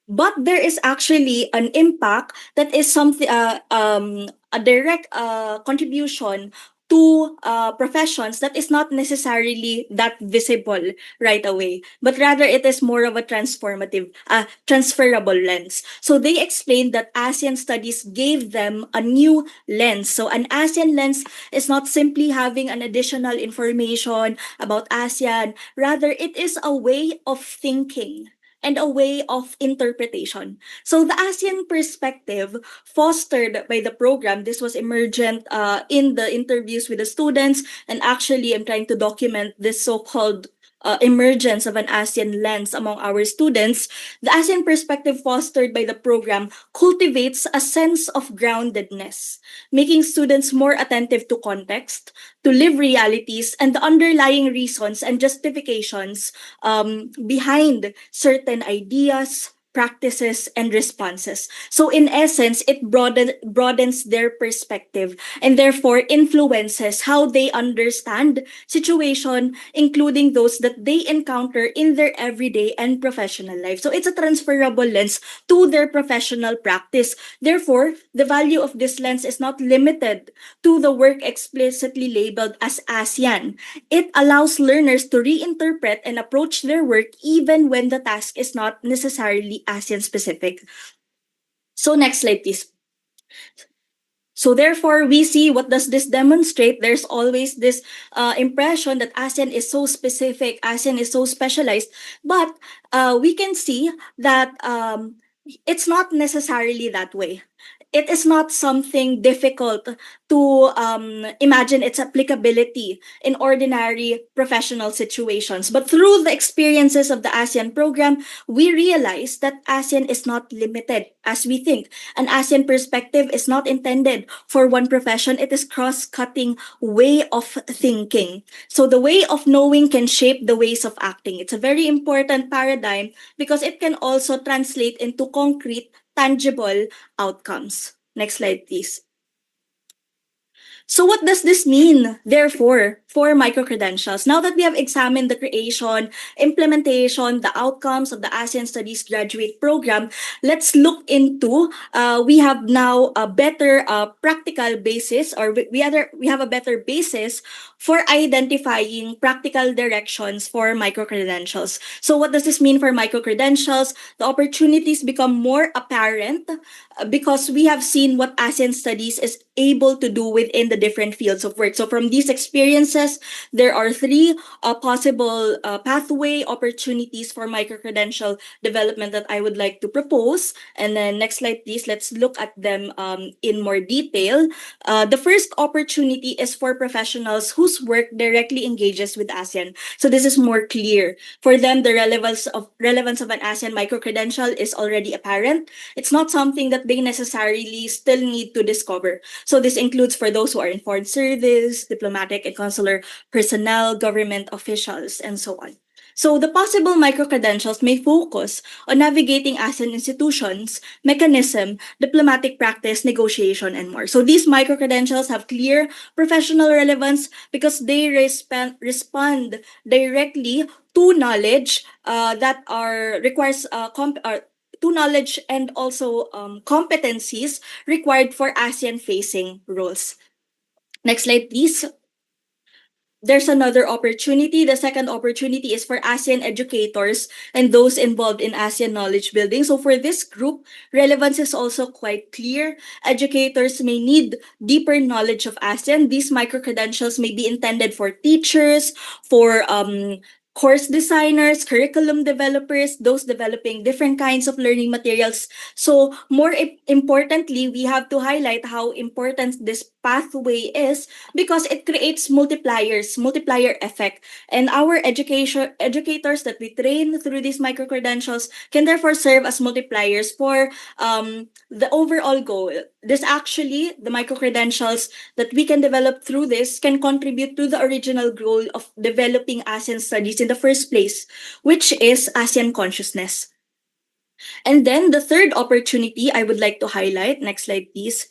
S12: But there is actually an impact that is something, a direct contribution to professions that is not necessarily that visible right away, but rather it is more of a transferable lens. So they explained that ASEAN studies gave them a new lens. So an ASEAN lens is not simply having an additional information about ASEAN, rather it is a way of thinking and a way of interpretation. So the ASEAN perspective fostered by the program, this was emergent in the interviews with the students, and actually I'm trying to document this so-called emergence of an ASEAN lens among our students. The ASEAN perspective fostered by the program cultivates a sense of groundedness, making students more attentive to context, to live realities, and the underlying reasons and justifications behind certain ideas, practices, and responses. So in essence, it broadens their perspective and therefore influences how they understand situation, including those that they encounter in their everyday and professional life. So it's a transferable lens to their professional practice. Therefore, the value of this lens is not limited to the work explicitly labeled as ASEAN. It allows learners to reinterpret and approach their work even when the task is not necessarily ASEAN specific. So next slide, please. So therefore, we see, what does this demonstrate? There's always this impression that ASEAN is so specific, ASEAN is so specialized, but we can see that it's not necessarily that way. it is not something difficult to imagine its applicability in ordinary professional situations. But through the experiences of the ASEAN program, we realize that ASEAN is not limited as we think. An ASEAN perspective is not intended for one profession, it is cross-cutting way of thinking. So the way of knowing can shape the ways of acting. It's a very important paradigm because it can also translate into concrete, tangible outcomes. Next slide, please. So what does this mean, therefore, for microcredentials? Now that we have examined the creation, implementation, the outcomes of the ASEAN Studies Graduate Program, let's look into, we have now a better practical basis, or we have a better basis for identifying practical directions for microcredentials. So what does this mean for microcredentials? The opportunities become more apparent because we have seen what ASEAN Studies is able to do within the different fields of work. So from these experiences, there are three possible pathway opportunities for microcredential development that I would like to propose. And then next slide, please. Let's look at them in more detail. The first opportunity is for professionals whose work directly engages with ASEAN. So this is more clear. For them, the relevance of an ASEAN microcredential is already apparent. It's not something that they necessarily still need to discover. So this includes for those who are in foreign service, diplomatic and consular personnel, government officials, and so on. So the possible microcredentials may focus on navigating ASEAN institutions, mechanism, diplomatic practice, negotiation, and more. So these microcredentials have clear professional relevance because they respond directly to knowledge that requires to knowledge and also competencies required for ASEAN-facing roles. Next slide, please. There's another opportunity. The second opportunity is for ASEAN educators and those involved in ASEAN knowledge building. So for this group, relevance is also quite clear. Educators may need deeper knowledge of ASEAN. These microcredentials may be intended for teachers, for course designers, curriculum developers, those developing different kinds of learning materials. So more importantly, we have to highlight how important this pathway is because it creates multiplier effect. And our educators that we train through these microcredentials can therefore serve as multipliers for the overall goal. This actually, the microcredentials that we can develop through this can contribute to the original goal of developing ASEAN studies in the first place, which is ASEAN consciousness. And then the third opportunity I would like to highlight, next slide please,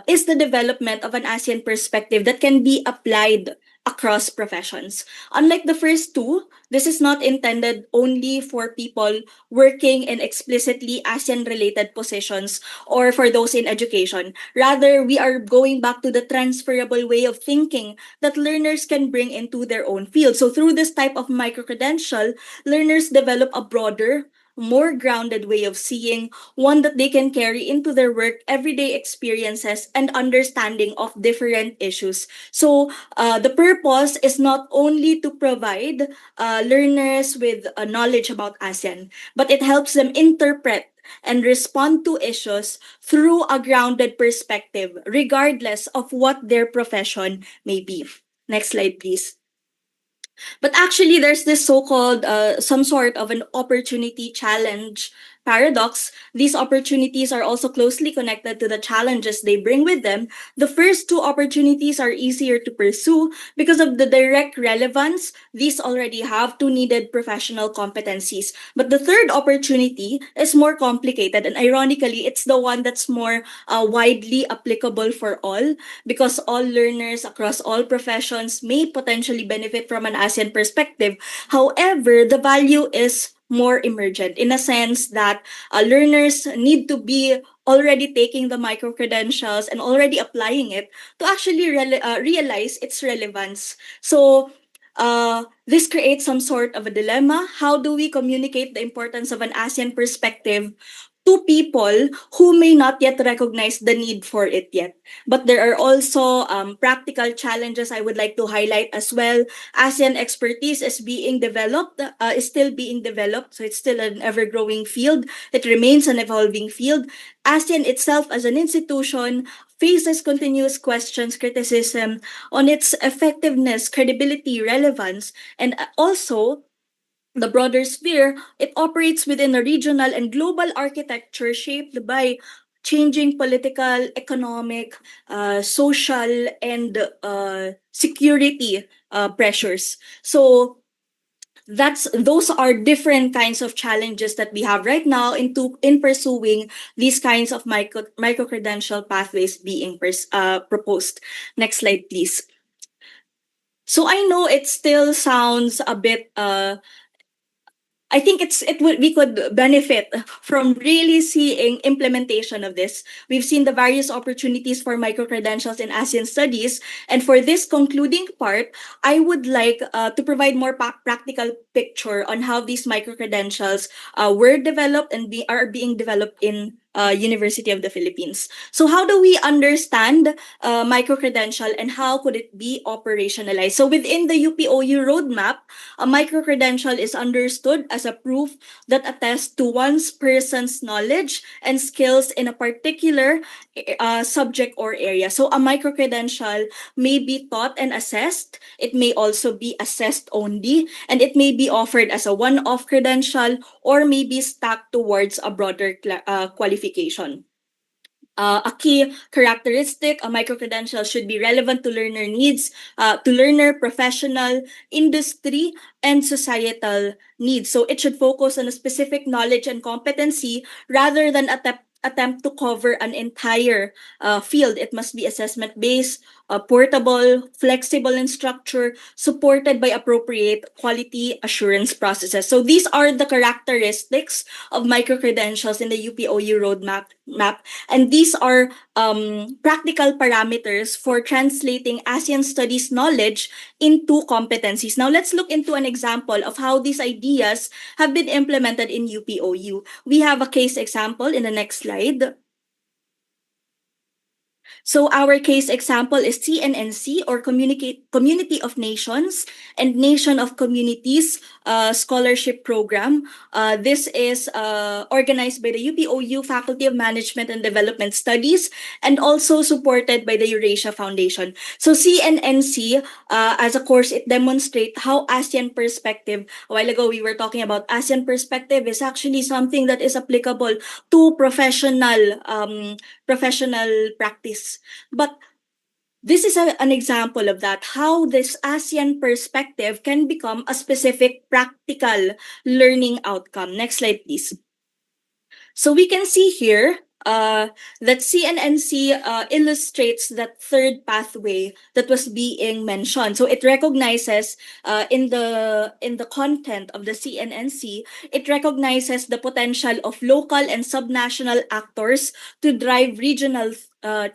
S12: is the development of an ASEAN perspective that can be applied across professions. Unlike the first two, this is not intended only for people working in explicitly ASEAN-related positions or for those in education. Rather, we are going back to the transferable way of thinking that learners can bring into their own field. So through this type of microcredential, learners develop a broader, more grounded way of seeing, one that they can carry into their work, everyday experiences, and understanding of different issues. So the purpose is not only to provide learners with knowledge about ASEAN, but it helps them interpret and respond to issues through a grounded perspective, regardless of what their profession may be. Next slide, please. But actually, there's this so-called some sort of an opportunity challenge paradox. These opportunities are also closely connected to the challenges they bring with them. The first two opportunities are easier to pursue because of the direct relevance. These already have two needed professional competencies. But the third opportunity is more complicated, and ironically, it's the one that's more widely applicable for all because all learners across all professions may potentially benefit from an ASEAN perspective. However, the value is more emergent in a sense that learners need to be already taking the micro-credentials and already applying it to actually realize its relevance. So this creates some sort of a dilemma. How do we communicate the importance of an ASEAN perspective to people who may not yet recognize the need for it yet. But there are also practical challenges I would like to highlight as well. ASEAN expertise is being developed, is still being developed, so it's still an ever-growing field. It remains an evolving field. ASEAN itself as an institution faces continuous questions, criticism on its effectiveness, credibility, relevance, and also the broader sphere. It operates within a regional and global architecture shaped by changing political, economic, social, and security pressures. So those are different kinds of challenges that we have right now in pursuing these kinds of micro credential pathways being proposed. Next slide, please. So I know it still sounds a bit I think we could benefit from really seeing implementation of this. We've seen the various opportunities for micro-credentials in ASEAN studies, and for this concluding part, I would like to provide more practical picture on how these micro-credentials were developed and are being developed in University of the Philippines. So how do we understand micro-credential and how could it be operationalized? So within the UPOU roadmap, a micro-credential is understood as a proof that attests to one's person's knowledge and skills in a particular subject or area. So a micro-credential may be taught and assessed. It may also be assessed only, and it may be offered as a one-off credential or may be stacked towards a broader qualification. A key characteristic, a micro-credential should be relevant to learner needs, to learner, professional, industry, and societal needs. So it should focus on a specific knowledge and competency rather than attempt to cover an entire field. It must be assessment-based, portable, flexible in structure, supported by appropriate quality assurance processes. So these are the characteristics of micro-credentials in the UPOU roadmap. And these are practical parameters for translating ASEAN studies knowledge into competencies. Now let's look into an example of how these ideas have been implemented in UPOU. We have a case example in the next slide. So our case example is CNNC, or Community of Nations and Nation of Communities Scholarship Program. This is organized by the UPOU Faculty of Management and Development Studies and also supported by the Eurasia Foundation. So CNNC, as a course, it demonstrates how ASEAN perspective, a while ago we were talking about ASEAN perspective, is actually something that is applicable to professional practice. But this is an example of that, how this ASEAN perspective can become a specific practical learning outcome. Next slide, please. So we can see here that CNNC illustrates that third pathway that was being mentioned. So it recognizes in the content of the CNNC, it recognizes the potential of local and subnational actors to drive regional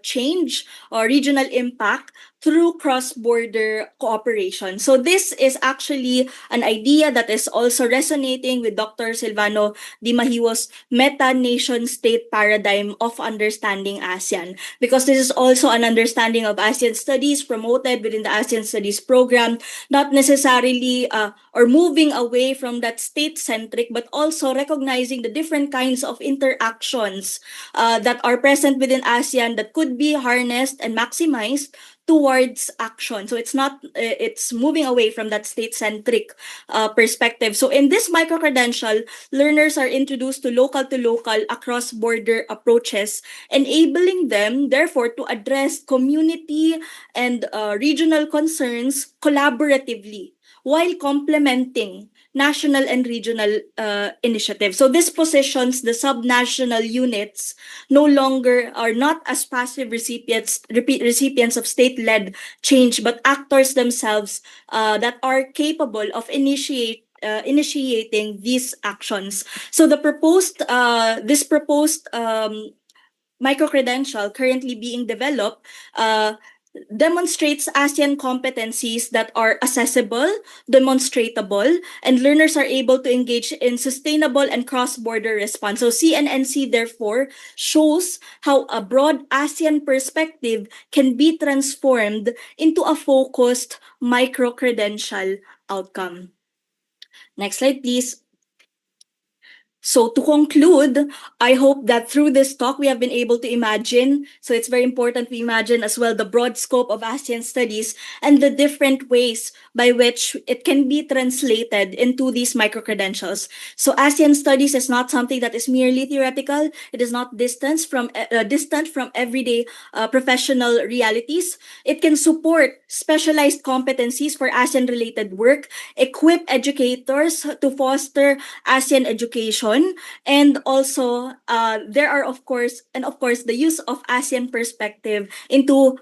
S12: change or regional impact through cross-border cooperation. So this is actually an idea that is also resonating with Dr. Silvano Di Mahiwo's meta-nation state paradigm of understanding ASEAN, because this is also an understanding of ASEAN studies promoted within the ASEAN studies program, not necessarily or moving away from that state-centric, but also recognizing the different kinds of interactions that are present within ASEAN that could be harnessed and maximized towards action. So it's moving away from that state-centric perspective. So in this micro-credential, learners are introduced to local across-border approaches, enabling them, therefore, to address community and regional concerns collaboratively while complementing national and regional initiatives. So this positions the subnational units no longer are not as passive recipients of state-led change, but actors themselves that are capable of initiating these actions. So the this proposed micro-credential currently being developed demonstrates ASEAN competencies that are accessible, demonstratable, and learners are able to engage in sustainable and cross-border response. So CNNC therefore shows how a broad ASEAN perspective can be transformed into a focused micro-credential outcome. Next slide, please. So to conclude, I hope that through this talk, we have been able to imagine, so it's very important we imagine as well the broad scope of ASEAN studies and the different ways by which it can be translated into these micro-credentials. So ASEAN studies is not something that is merely theoretical. It is not distant from everyday professional realities. It can support specialized competencies for ASEAN-related work, equip educators to foster ASEAN education, and also there are of course the use of ASEAN perspective into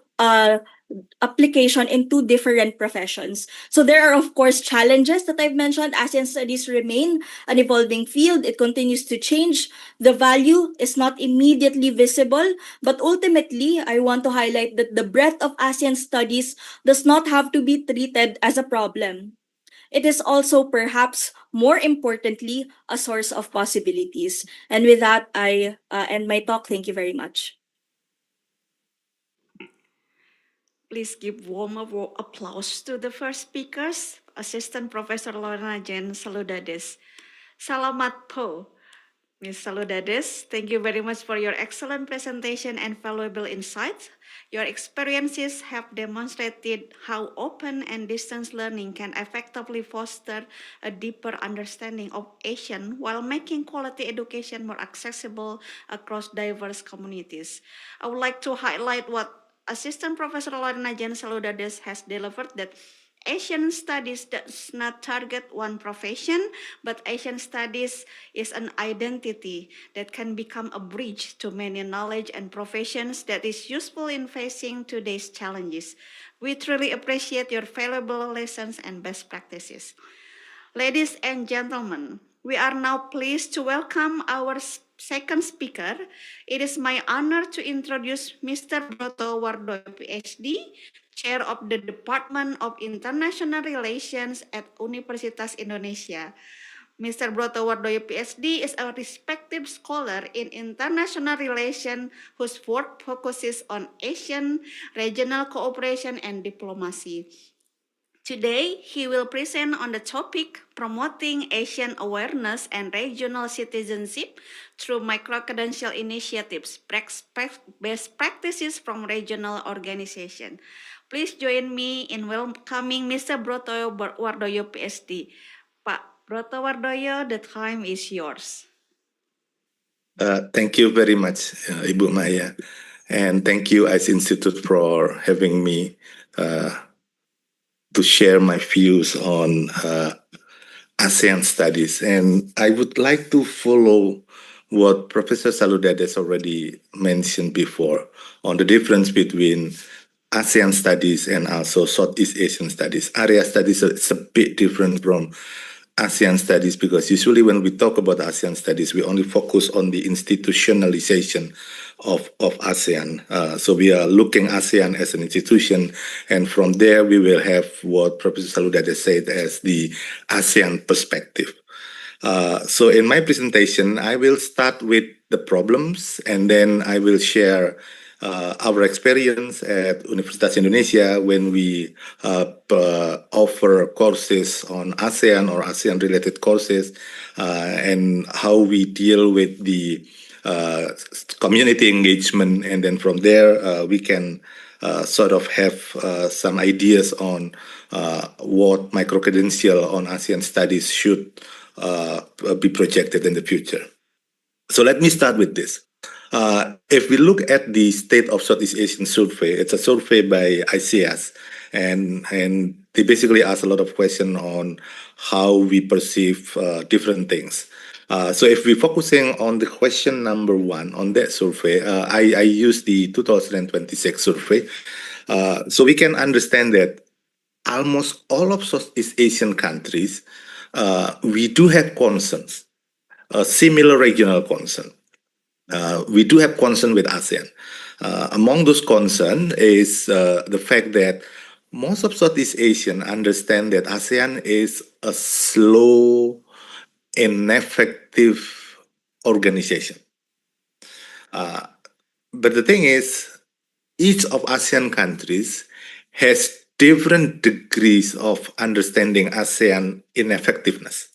S12: application into different professions. So there are of course challenges that I've mentioned. ASEAN studies remain an evolving field. It continues to change. The value is not immediately visible, but ultimately I want to highlight that the breadth of ASEAN studies does not have to be treated as a problem. It is also perhaps more importantly a source of possibilities. And with that, I end my talk. Thank you very much.
S9: Please give warm applause to the first speakers, Assistant Professor Lorna Jen Saludades. Salamat po, Ms. Saludades. Thank you very much for your excellent presentation and valuable insights. Your experiences have demonstrated how open and distance learning can effectively foster a deeper understanding of ASEAN while making quality education more accessible across diverse communities. I would like to highlight what Assistant Professor Lorna Jen Saludades has delivered, that Asian studies does not target one profession, but Asian studies is an identity that can become a bridge to many knowledge and professions that is useful in facing today's challenges. We truly appreciate your valuable lessons and best practices. Ladies and gentlemen, we are now pleased to welcome our second speaker. It is my honor to introduce Mr. Broto Wardoyo, PhD, Chair of the Department of International Relations at Universitas Indonesia. Mr. Broto Wardoyo, PhD, is a respected scholar in international relations whose work focuses on Asian, regional cooperation, and diplomacy. Today, he will present on the topic promoting Asian awareness and regional citizenship through microcredential initiatives, best practices from regional organizations. Please join me in welcoming Mr. Broto Wardoyo, PhD. Pak Broto Wardoyo, the time is yours.
S13: Thank you very much, Ibu Maya, and thank you as Institute for having me to share my views on ASEAN studies. And I would like to follow what Professor Saludades already mentioned before on the difference between ASEAN studies and also Southeast Asian studies. Area studies is a bit different from ASEAN studies because usually when we talk about ASEAN studies, we only focus on the institutionalization of ASEAN. So we are looking ASEAN as an institution, and from there we will have what Professor Saludades said as the ASEAN perspective. So in my presentation, I will start with the problems, and then I will share our experience at Universitas Indonesia when we offer courses on ASEAN or ASEAN-related courses, and how we deal with the community engagement, and then from there we can sort of have some ideas on what microcredential on ASEAN studies should be projected in the future. So let me start with this. If we look at the State of Southeast Asian Survey, it's a survey by ICS, and they basically ask a lot of questions on how we perceive different things. So if we're focusing on the question number 1 on that survey, I use the 2026 survey. So we can understand that almost all of Southeast Asian countries, we do have concerns, similar regional concern. we do have concern with ASEAN. Among those concerns is the fact that most of Southeast Asian understand that ASEAN is a slow, ineffective organization. But the thing is, each of ASEAN countries has different degrees of understanding ASEAN ineffectiveness.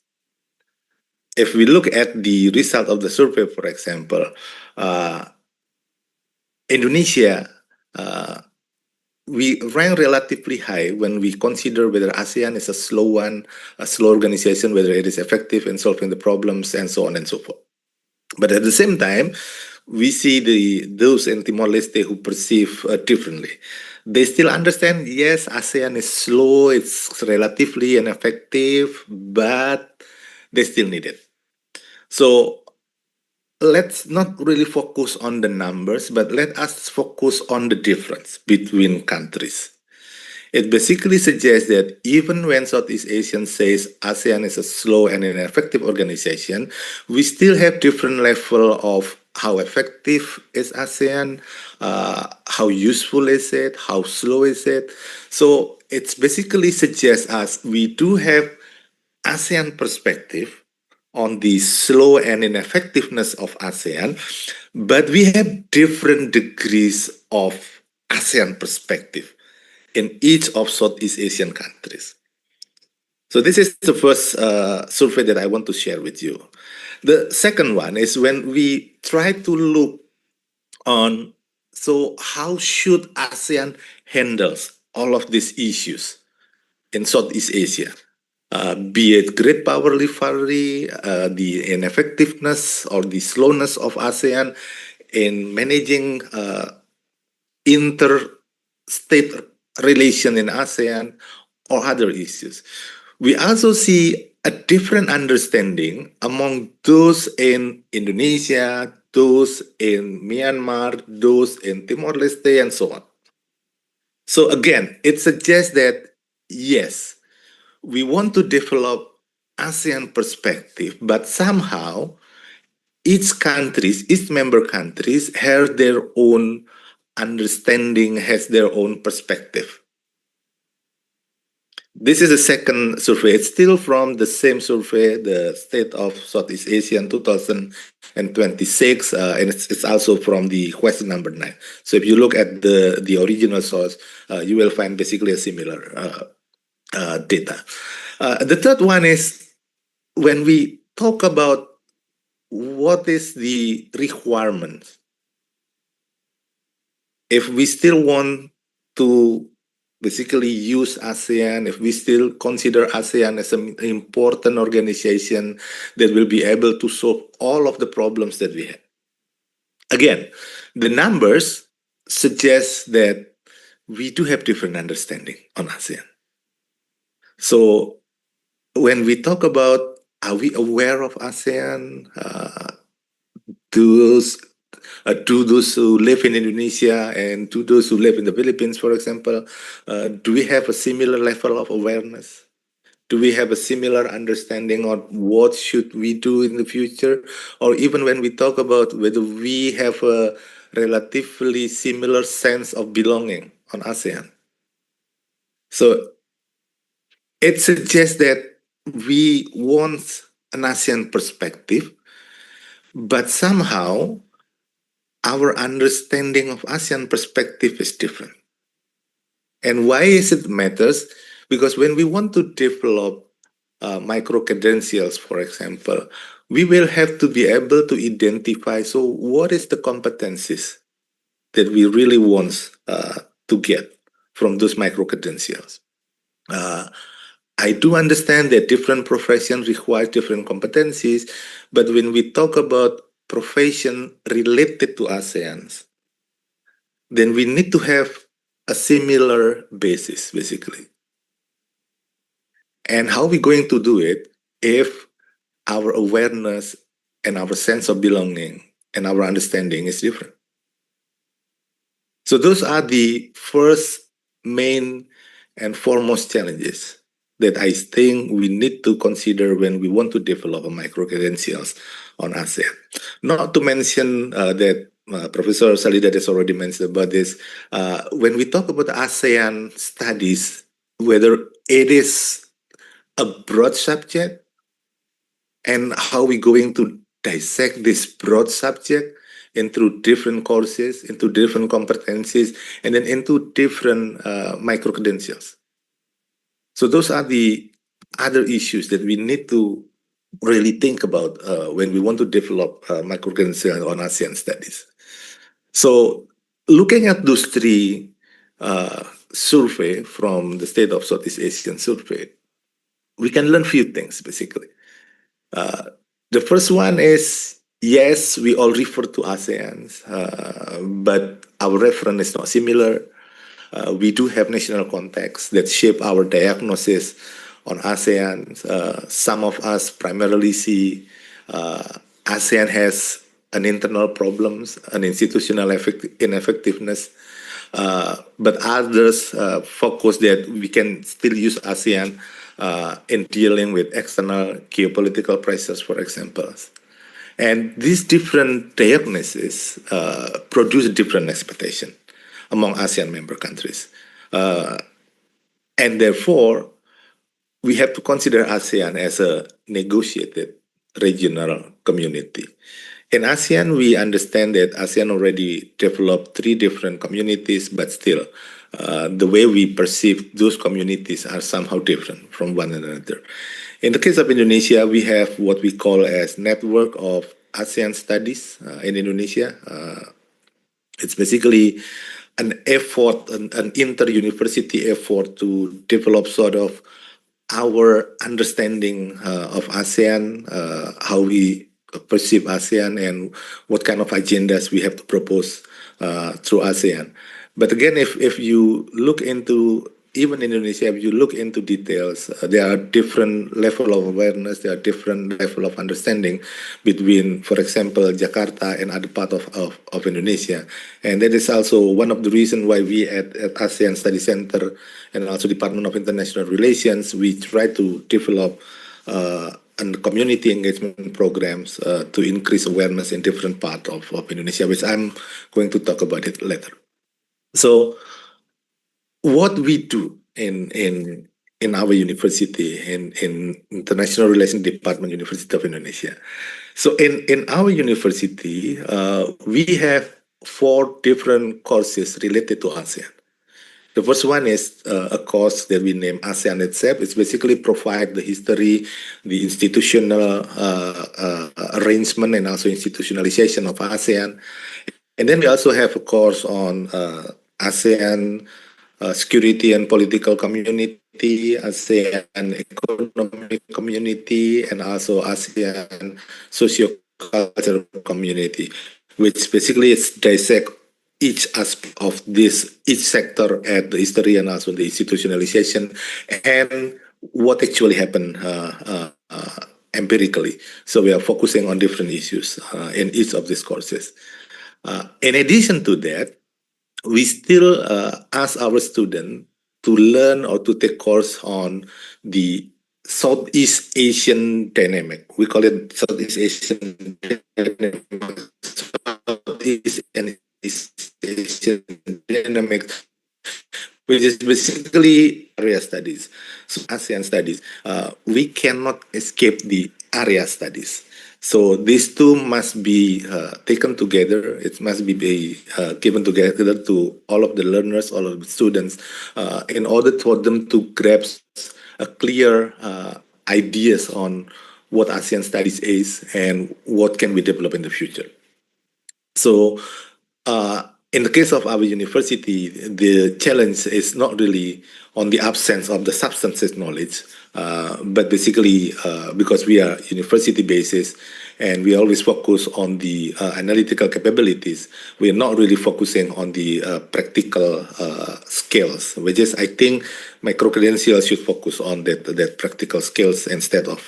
S13: If we look at the result of the survey, for example, Indonesia, we rank relatively high when we consider whether ASEAN is a slow organization, whether it is effective in solving the problems, and so on and so forth. But at the same time, we see those in Timor-Leste who perceive differently. They still understand, yes, ASEAN is slow, it's relatively ineffective, but they still need it. So let's not really focus on the numbers, but let us focus on the difference between countries. It basically suggests that even when Southeast Asian says ASEAN is a slow and ineffective organization, we still have different level of how effective is ASEAN, how useful is it, how slow is it. So it's basically suggests us we do have ASEAN perspective on the slow and ineffectiveness of ASEAN, but we have different degrees of ASEAN perspective in each of Southeast Asian countries. So this is the first survey that I want to share with you. The second one is when we try to look on, so how should ASEAN handles all of these issues in Southeast Asia? Be it great power rivalry, the ineffectiveness or the slowness of ASEAN in managing inter-state relation in ASEAN or other issues. We also see a different understanding among those in Indonesia, those in Myanmar, those in Timor-Leste, and so on. So again, it suggests that, yes, we want to develop ASEAN perspective, but somehow each member countries have their own understanding, has their own perspective. This is the second survey. It's still from the same survey, the State of Southeast Asia in 2026, and it's also from the question number 9. So if you look at the original source, you will find basically a similar data. The third one is when we talk about what is the requirement, if we still want to basically use ASEAN, if we still consider ASEAN as an important organization that will be able to solve all of the problems that we have. Again, the numbers suggest that we do have different understanding on ASEAN. So when we talk about, are we aware of ASEAN? To those who live in Indonesia and to those who live in the Philippines, for example, do we have a similar level of awareness? Do we have a similar understanding on what should we do in the future? Or even when we talk about whether we have a relatively similar sense of belonging on ASEAN. So it suggests that we want an ASEAN perspective, but somehow our understanding of ASEAN perspective is different. And why is it matters? Because when we want to develop micro-credentials, for example, we will have to be able to identify, so what is the competencies that we really want to get from those micro-credentials? I do understand that different professions require different competencies, but when we talk about profession related to ASEAN, then we need to have a similar basis, basically. And how are we going to do it if our awareness and our sense of belonging and our understanding is different? So those are the first main and foremost challenges that I think we need to consider when we want to develop a micro-credentials on ASEAN. Not to mention that Professor Salida has already mentioned about this. When we talk about ASEAN studies, whether it is a broad subject and how we going to dissect this broad subject into different courses, into different competencies, and then into different micro-credentials. So those are the other issues that we need to really think about when we want to develop micro-credentials on ASEAN studies. So looking at those three survey from the State of Southeast Asian survey, we can learn few things basically. The first one is, yes, we all refer to ASEAN, but our reference is not similar. We do have national contexts that shape our diagnosis on ASEAN. Some of us primarily see ASEAN has an internal problems, an institutional ineffectiveness, but others focus that we can still use ASEAN in dealing with external geopolitical pressures, for example. And these different diagnoses produce different expectation among ASEAN member countries. And therefore, we have to consider ASEAN as a negotiated regional community. In ASEAN, we understand that ASEAN already developed 3 different communities, but still, the way we perceive those communities are somehow different from one another. In the case of Indonesia, we have what we call as Network of ASEAN Studies in Indonesia. It's basically an effort, an inter-university effort to develop sort of our understanding of ASEAN, how we perceive ASEAN, and what kind of agendas we have to propose through ASEAN. But again, if you look into, even in Indonesia, if you look into details, there are different level of awareness, there are different level of understanding between, for example, Jakarta and other part of Indonesia. And that is also one of the reasons why we at ASEAN Study Center and also Department of International Relations, we try to develop and community engagement programs to increase awareness in different parts of Indonesia, which I'm going to talk about it later. So what we do in our university, in International Relations Department, University of Indonesia. So in our university, we have 4 different courses related to ASEAN. The first one is a course that we name ASEAN itself. It's basically provide the history, the institutional arrangement, and also institutionalization of ASEAN. And then we also have a course on ASEAN security and political community, ASEAN economic community, and also ASEAN socio-cultural community, which basically is dissect each aspect of this, each sector at the history and also the institutionalization and what actually happened empirically. So we are focusing on different issues in each of these courses. In addition to that, we still ask our students to learn or to take course on the Southeast Asian dynamic. We call it Southeast Asian dynamic. Southeast Asian dynamic, which is basically area studies. So ASEAN studies, we cannot escape the area studies. So these two must be taken together. It must be given together to all of the learners, all of the students, in order for them to grasp a clear ideas on what ASEAN studies is and what can we develop in the future. So in the case of our university, the challenge is not really on the absence of the substances knowledge, but basically because we are university basis and we always focus on the analytical capabilities, we are not really focusing on the practical skills, which is, I think, micro-credentials should focus on that practical skills instead of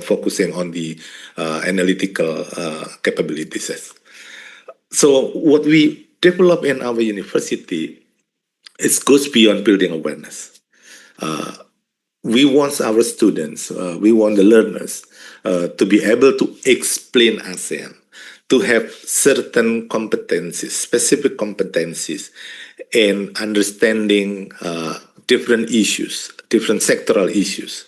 S13: focusing on the analytical capabilities. So what we develop in our university, it goes beyond building awareness. we want our students, we want the learners to be able to explain ASEAN, to have certain competencies, specific competencies, in understanding different issues, different sectoral issues.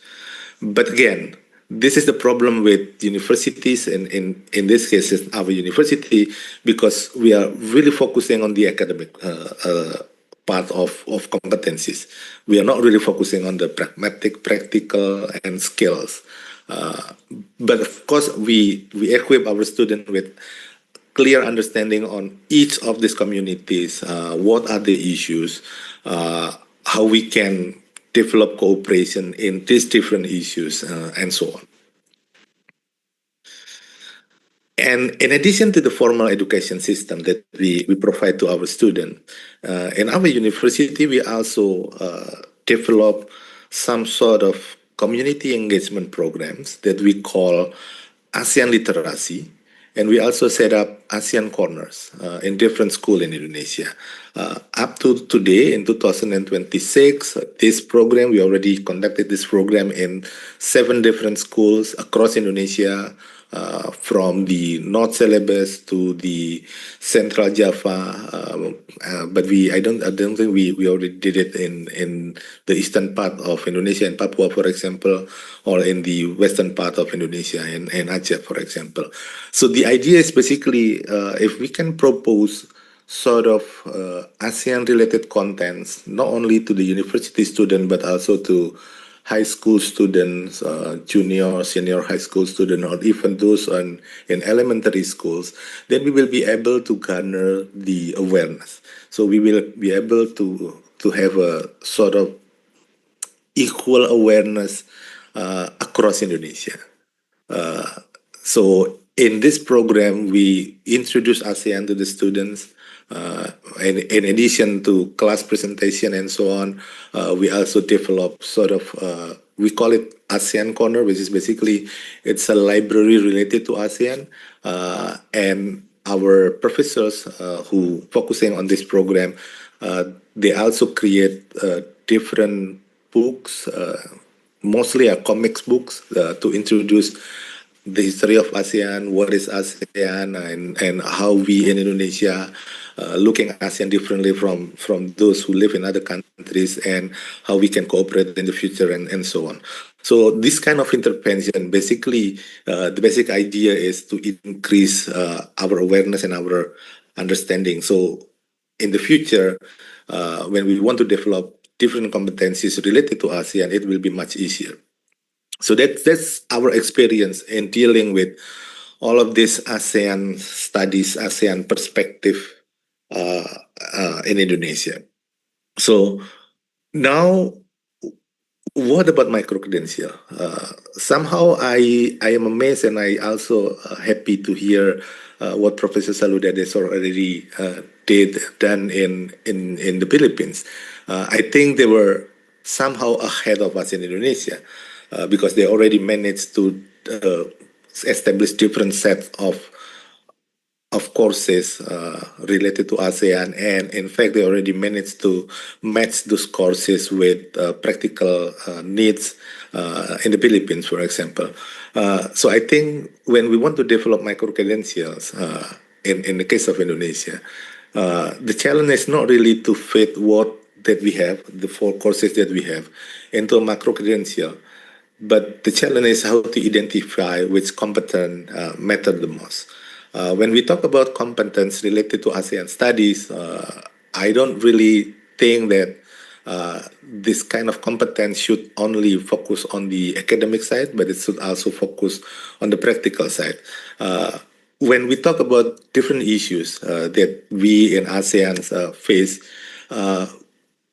S13: But again, this is the problem with universities, and in this case, it's our university, because we are really focusing on the academic part of competencies. We are not really focusing on the pragmatic, practical, and skills. But of course, we equip our students with clear understanding on each of these communities, what are the issues, how we can develop cooperation in these different issues, and so on. And in addition to the formal education system that we provide to our students, in our university, we also develop some sort of community engagement programs that we call ASEAN Literacy. And we also set up ASEAN Corners in different schools in Indonesia. Up to today, in 2026, this program, we already conducted this program in 7 different schools across Indonesia, from the North Celebes to the Central Java, but I don't think we already did it in the eastern part of Indonesia, in Papua, for example, or in the western part of Indonesia, in Aceh, for example. So the idea is basically, if we can propose sort of ASEAN-related contents, not only to the university student, but also to high school students, junior, senior high school students, or even those in elementary schools, then we will be able to garner the awareness. So we will be able to have a sort of equal awareness across Indonesia. So in this program, we introduce ASEAN to the students. In addition to class presentation and so on, we also develop sort of, we call it ASEAN Corner, which is basically, it's a library related to ASEAN. And our professors who focusing on this program, they also create different books, mostly are comics books, to introduce the history of ASEAN, what is ASEAN, and how we in Indonesia looking at ASEAN differently from those who live in other countries, and how we can cooperate in the future, and so on. So this kind of intervention, basically, the basic idea is to increase our awareness and our understanding. So in the future, when we want to develop different competencies related to ASEAN, it will be much easier. So that's our experience in dealing with all of this ASEAN studies, ASEAN perspective in Indonesia. So now, what about microcredential? Somehow I am amazed, and I also happy to hear what Professor Saludades already done in the Philippines. I think they were somehow ahead of us in Indonesia, because they already managed to establish different sets of courses related to ASEAN, and in fact they already managed to match those courses with practical needs in the Philippines, for example. So I think when we want to develop microcredentials in the case of Indonesia, the challenge is not really to fit what that we have, the 4 courses that we have, into a microcredential. But the challenge is how to identify which competence matter the most. When we talk about competence related to ASEAN studies, I don't really think that this kind of competence should only focus on the academic side, but it should also focus on the practical side. When we talk about different issues that we in ASEAN face,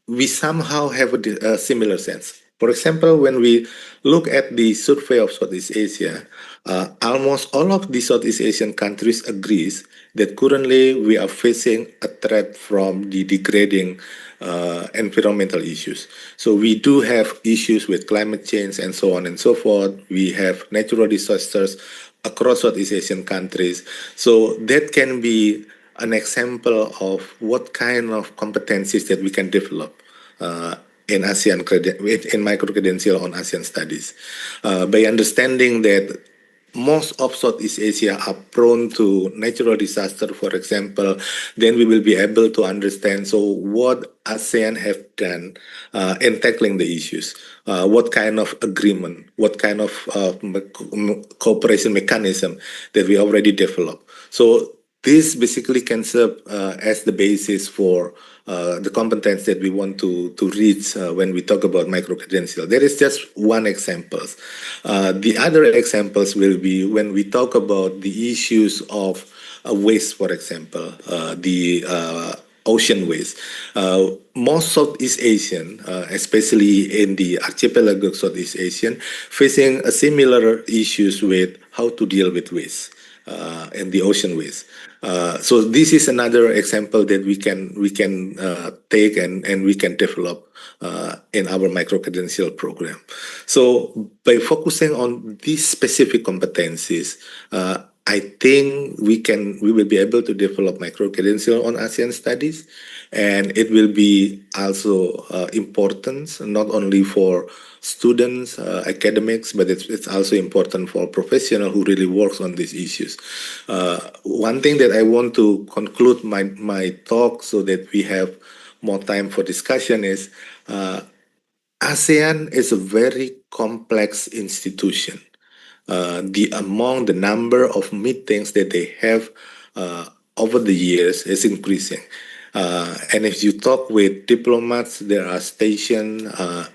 S13: we somehow have a similar sense. For example, when we look at the survey of Southeast Asia, almost all of the Southeast Asian countries agrees that currently we are facing a threat from the degrading environmental issues. So we do have issues with climate change and so on and so forth. We have natural disasters across Southeast Asian countries. So that can be an example of what kind of competencies that we can develop in in microcredential on ASEAN studies, by understanding that most of Southeast Asia are prone to natural disaster, for example, then we will be able to understand so what ASEAN have done in tackling the issues, what kind of agreement, what kind of cooperation mechanism that we already developed. So this basically can serve as the basis for the competence that we want to reach when we talk about micro-credential. There is just one example. The other examples will be when we talk about the issues of waste, for example, the ocean waste. Most Southeast Asian, especially in the archipelago of Southeast Asian, facing a similar issues with how to deal with waste and the ocean waste. So this is another example that we can take and we can develop in our micro-credential program. So by focusing on these specific competencies, I think we will be able to develop micro-credential on ASEAN studies, and it will be also important not only for students, academics, but it's also important for professional who really works on these issues. One thing that I want to conclude my talk so that we have more time for discussion is ASEAN is a very complex institution. Among the number of meetings that they have over the years is increasing. And if you talk with diplomats, they are stationed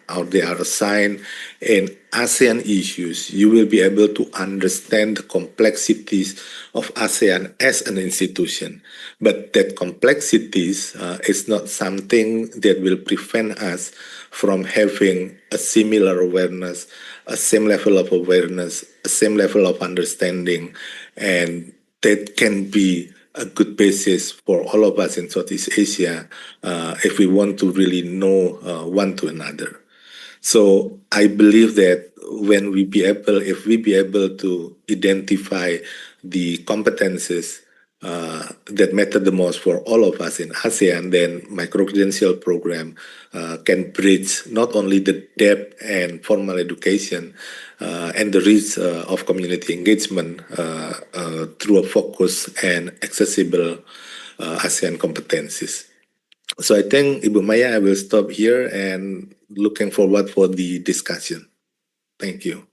S13: or they are assigned in ASEAN issues, you will be able to understand the complexities of ASEAN as an institution. But that complexities is not something that will prevent us from having a similar awareness, a same level of awareness, a same level of understanding, and that can be a good basis for all of us in Southeast Asia if we want to really know one to another. So I believe that if we be able to identify the competences that matter the most for all of us in ASEAN, then micro-credential program can bridge not only the depth and formal education and the reach of community engagement through a focus and accessible ASEAN competencies. So I think, Ibu Maya, I will stop here and looking forward for the discussion. Thank you.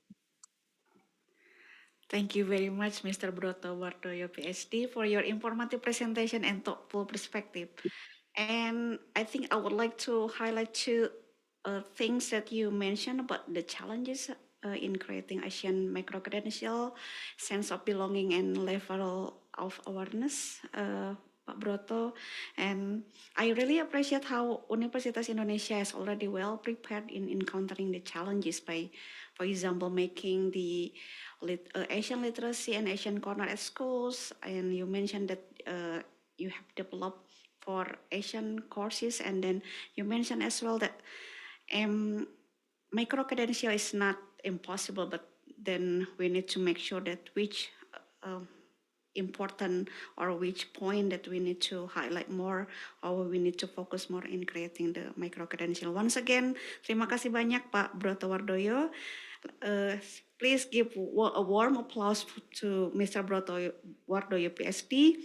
S9: Thank you very much, Mr. Broto Wardoyo, PhD, for your informative presentation and thoughtful perspective. And I think I would like to highlight two things that you mentioned about the challenges in creating ASEAN micro-credential, sense of belonging and level of awareness, Pak Broto. And I really appreciate how Universitas Indonesia is already well prepared in encountering the challenges by, for example, making the Asian literacy and Asian corner at schools. And you mentioned that you have developed for Asian courses, and then you mentioned as well that micro-credential is not impossible, but then we need to make sure that which important or which point that we need to highlight more or we need to focus more in creating the micro-credential. Once again, terima kasih banyak Pak Broto Wardoyo. Please give a warm applause to Mr. Broto Wardoyo, PhD.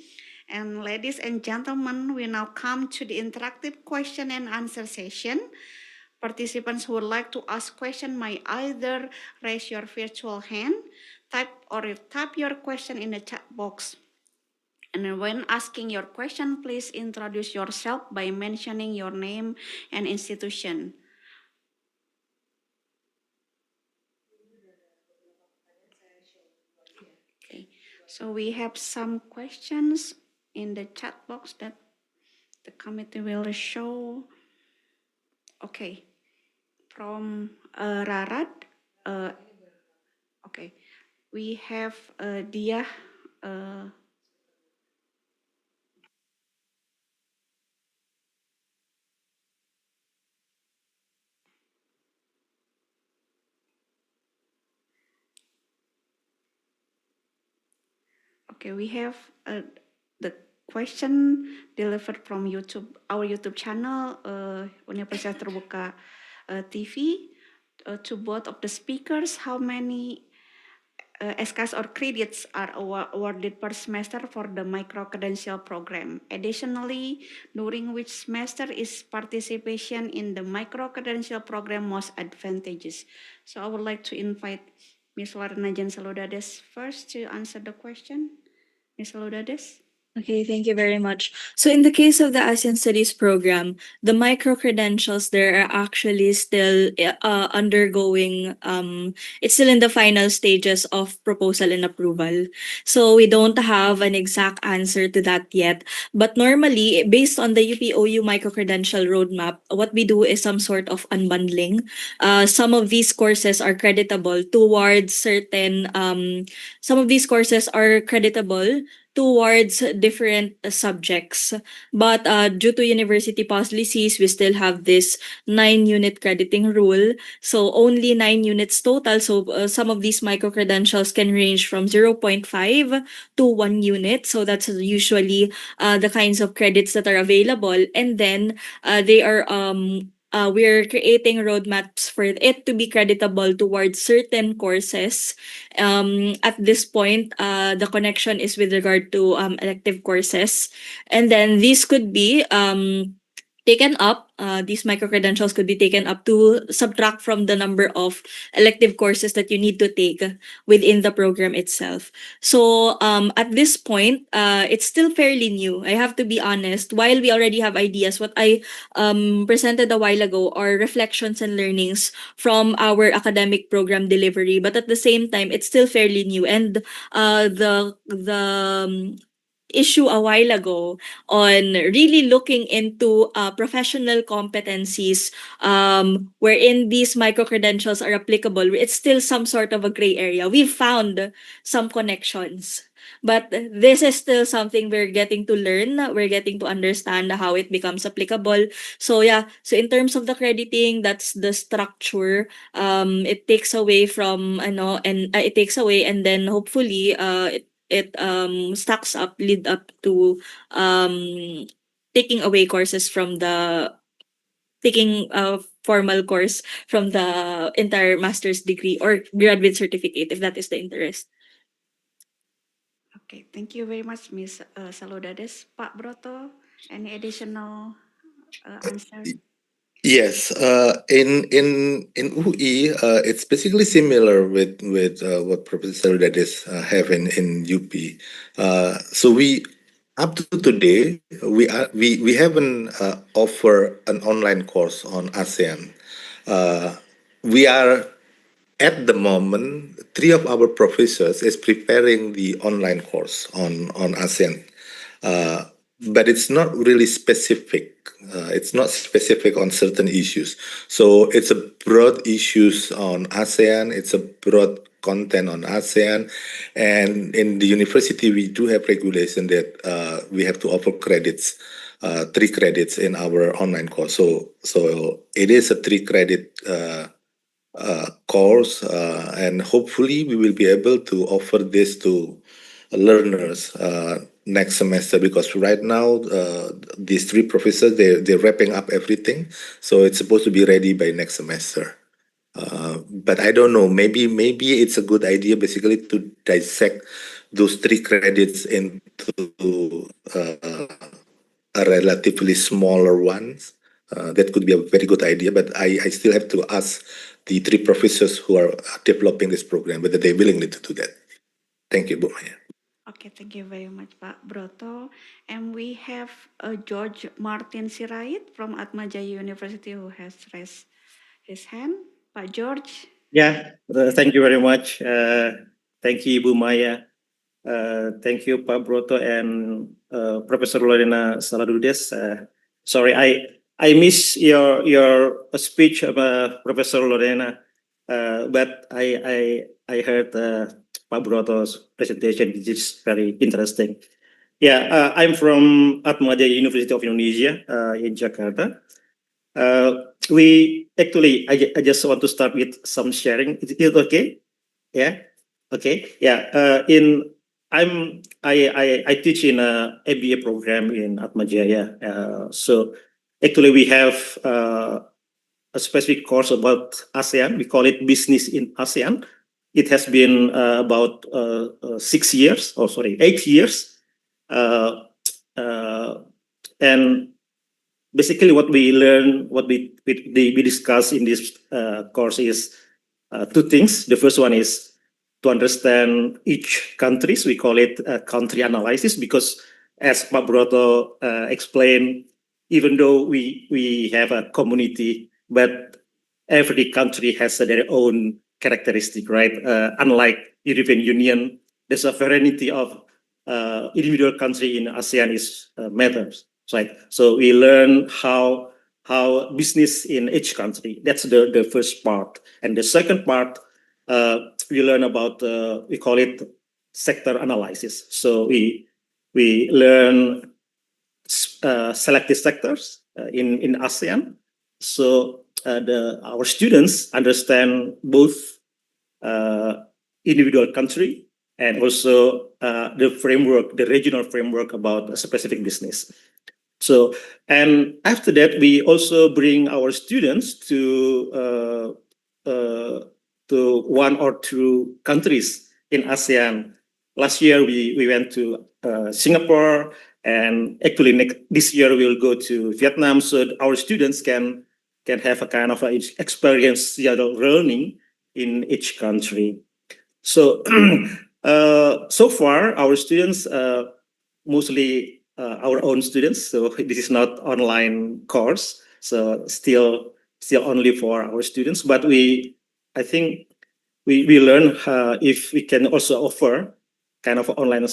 S9: And ladies and gentlemen, we now come to the interactive question and answer session. Participants who would like to ask question may either raise your virtual hand, type your question in the chat box. And when asking your question, please introduce yourself by mentioning your name and institution. Okay, so we have some questions in the chat box that the committee will show. Okay, from Rarat. Okay, we have Dia. Okay, we have the question delivered from YouTube, our YouTube channel, Universitas Terbuka TV. To both of the speakers, how many SKS or credits are awarded per semester for the micro-credential program? Additionally, during which semester is participation in the micro-credential program most advantageous? So I would like to invite Ms. Warna Jansaludades first to answer the question. Ms. Saludades?
S12: Okay, thank you very much. So in the case of the ASEAN Studies program, the micro-credentials there are actually still undergoing, it's still in the final stages of proposal and approval. So we don't have an exact answer to that yet. But normally, based on the UPOU micro-credential roadmap, what we do is some sort of unbundling. Some of these courses are creditable towards certain, some of these courses are creditable towards different subjects. But due to university policies, we still have this 9-unit crediting rule. So only 9 units total. So some of these micro-credentials can range from 0.5 to 1 unit. So that's usually the kinds of credits that are available. And then they are we're creating roadmaps for it to be creditable towards certain courses. At this point, the connection is with regard to elective courses. And then these could be taken up, these micro-credentials could be taken up to subtract from the number of elective courses that you need to take within the program itself. So at this point, it's still fairly new. I have to be honest. While we already have ideas, what I presented a while ago are reflections and learnings from our academic program delivery. But at the same time, it's still fairly new. And the issue a while ago on really looking into professional competencies wherein these micro-credentials are applicable, it's still some sort of a gray area. We've found some connections. But this is still something we're getting to learn. We're getting to understand how it becomes applicable. So yeah, so in terms of the crediting, that's the structure. It takes away from it takes away, and then hopefully it stacks up, lead up to taking away courses from the taking a formal course from the entire master's degree or graduate certificate, if that is the interest.
S9: Okay, thank you very much, Ms. Saludades. Pak Broto, any additional answer?
S13: Yes, in UI, it's basically similar with what Professor Dadis have in UP. So we up to today we haven't offer an online course on ASEAN. We are at the moment 3 of our professors is preparing the online course on ASEAN. But it's not really specific. It's not specific on certain issues. So it's a broad issues on ASEAN. It's a broad content on ASEAN. And in the university, we do have regulation that we have to offer credits, 3 credits in our online course. So it is a 3 credit course, and hopefully we will be able to offer this to learners next semester, because right now these 3 professors they're wrapping up everything, so it's supposed to be ready by next semester. But I don't know, maybe it's a good idea basically to dissect those 3 credits into a relatively smaller ones. That could be a very good idea, but I still have to ask the 3 professors who are developing this program whether they're willing to do that. Thank you, Bu Maya.
S9: Okay, thank you very much, Pak Broto. And we have George Martin Sirait from Atmajaya University who has raised his hand. Pak George.
S14: Yeah, thank you very much. Thank you, Ibu Maya. Thank you, Pak Broto and Professor Lorena Saladudes. Sorry, I missed your speech, Professor Lorena, but I heard Pak Broto's presentation, which is very interesting. Yeah, I'm from Atmajaya University of Indonesia in Jakarta. I just want to start with some sharing. Is it okay? Yeah. Okay. Yeah. I teach in a MBA program in Atmajaya. So actually we have a specific course about ASEAN. We call it Business in ASEAN. It has been about 6 years, 8 years. And basically what we learn, what we discuss in this course is two things. The first one is to understand each countries. We call it country analysis because, as Pak Broto explained, even though we have a community, but every country has their own characteristic, right? Unlike European Union, there's a variety of individual country in ASEAN is matters, right? So we learn how business in each country. That's the first part, and the second part we learn about we call it sector analysis. So we learn selected sectors in ASEAN. So our students understand both individual country and also the framework, the regional framework about a specific business. So, and after that, we also bring our students to one or two countries in ASEAN. Last year, we went to Singapore, and actually this year we'll go to Vietnam. So our students can have a kind of experiential learning in each country. So so far our students mostly our own students. So this is not online course. So still only for our students. But I think we learn if we can also offer kind of online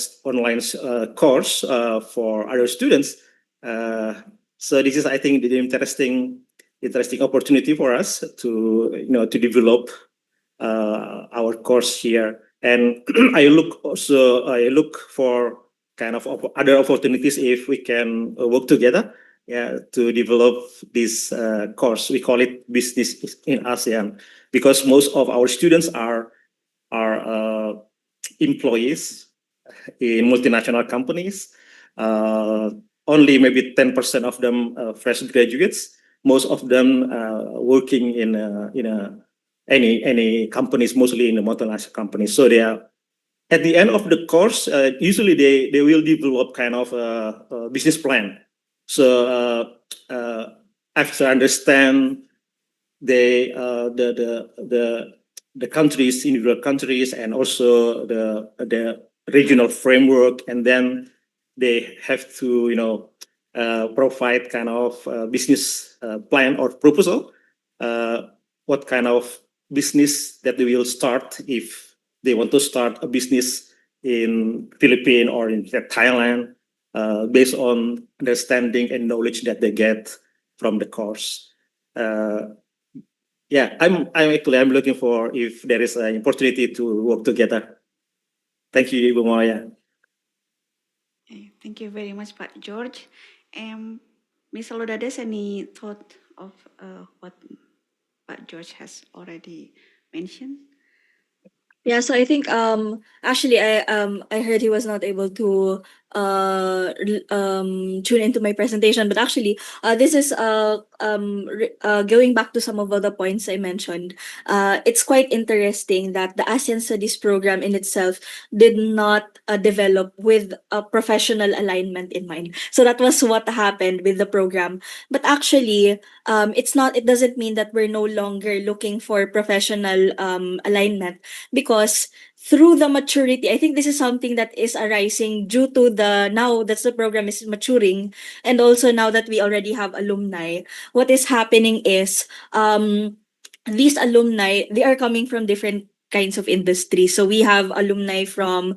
S14: course for our students. So this is, I think, the interesting opportunity for us to to develop our course here. And I look for kind of other opportunities if we can work together, to develop this course. We call it Business in ASEAN because most of our students are employees in multinational companies. Only maybe 10% of them fresh graduates. Most of them working in any companies, mostly in the multinational companies. So they are at the end of the course. Usually they will develop kind of a business plan. So after understand the countries, individual countries, and also the regional framework, and then they have to provide kind of business plan or proposal. What kind of business that they will start if they want to start a business in Philippines or in Thailand, based on understanding and knowledge that they get from the course. I'm looking for if there is an opportunity to work together. Thank you, Ibu Maya.
S9: Thank you very much, Pak George. Ms. Lodades, any thought of what Pak George has already mentioned?
S12: Yeah, so I think actually I heard he was not able to tune into my presentation, but actually this is going back to some of the points I mentioned. It's quite interesting that the ASEAN Studies program in itself did not develop with a professional alignment in mind. So that was what happened with the program. But actually, it doesn't mean that we're no longer looking for professional alignment, because through the maturity, I think this is something that is arising due to now that the program is maturing, and also now that we already have alumni. What is happening is these alumni, they are coming from different kinds of industries. So we have alumni from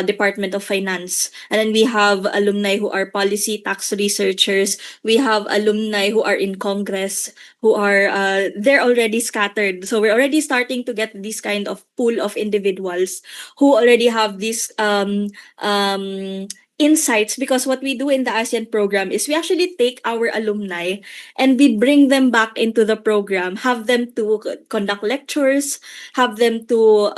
S12: Department of Finance, and then we have alumni who are policy tax researchers. We have alumni who are in Congress, who are they're already scattered. So we're already starting to get this kind of pool of individuals who already have this insights, because what we do in the ASEAN program is we actually take our alumni and we bring them back into the program, have them to conduct lectures, have them to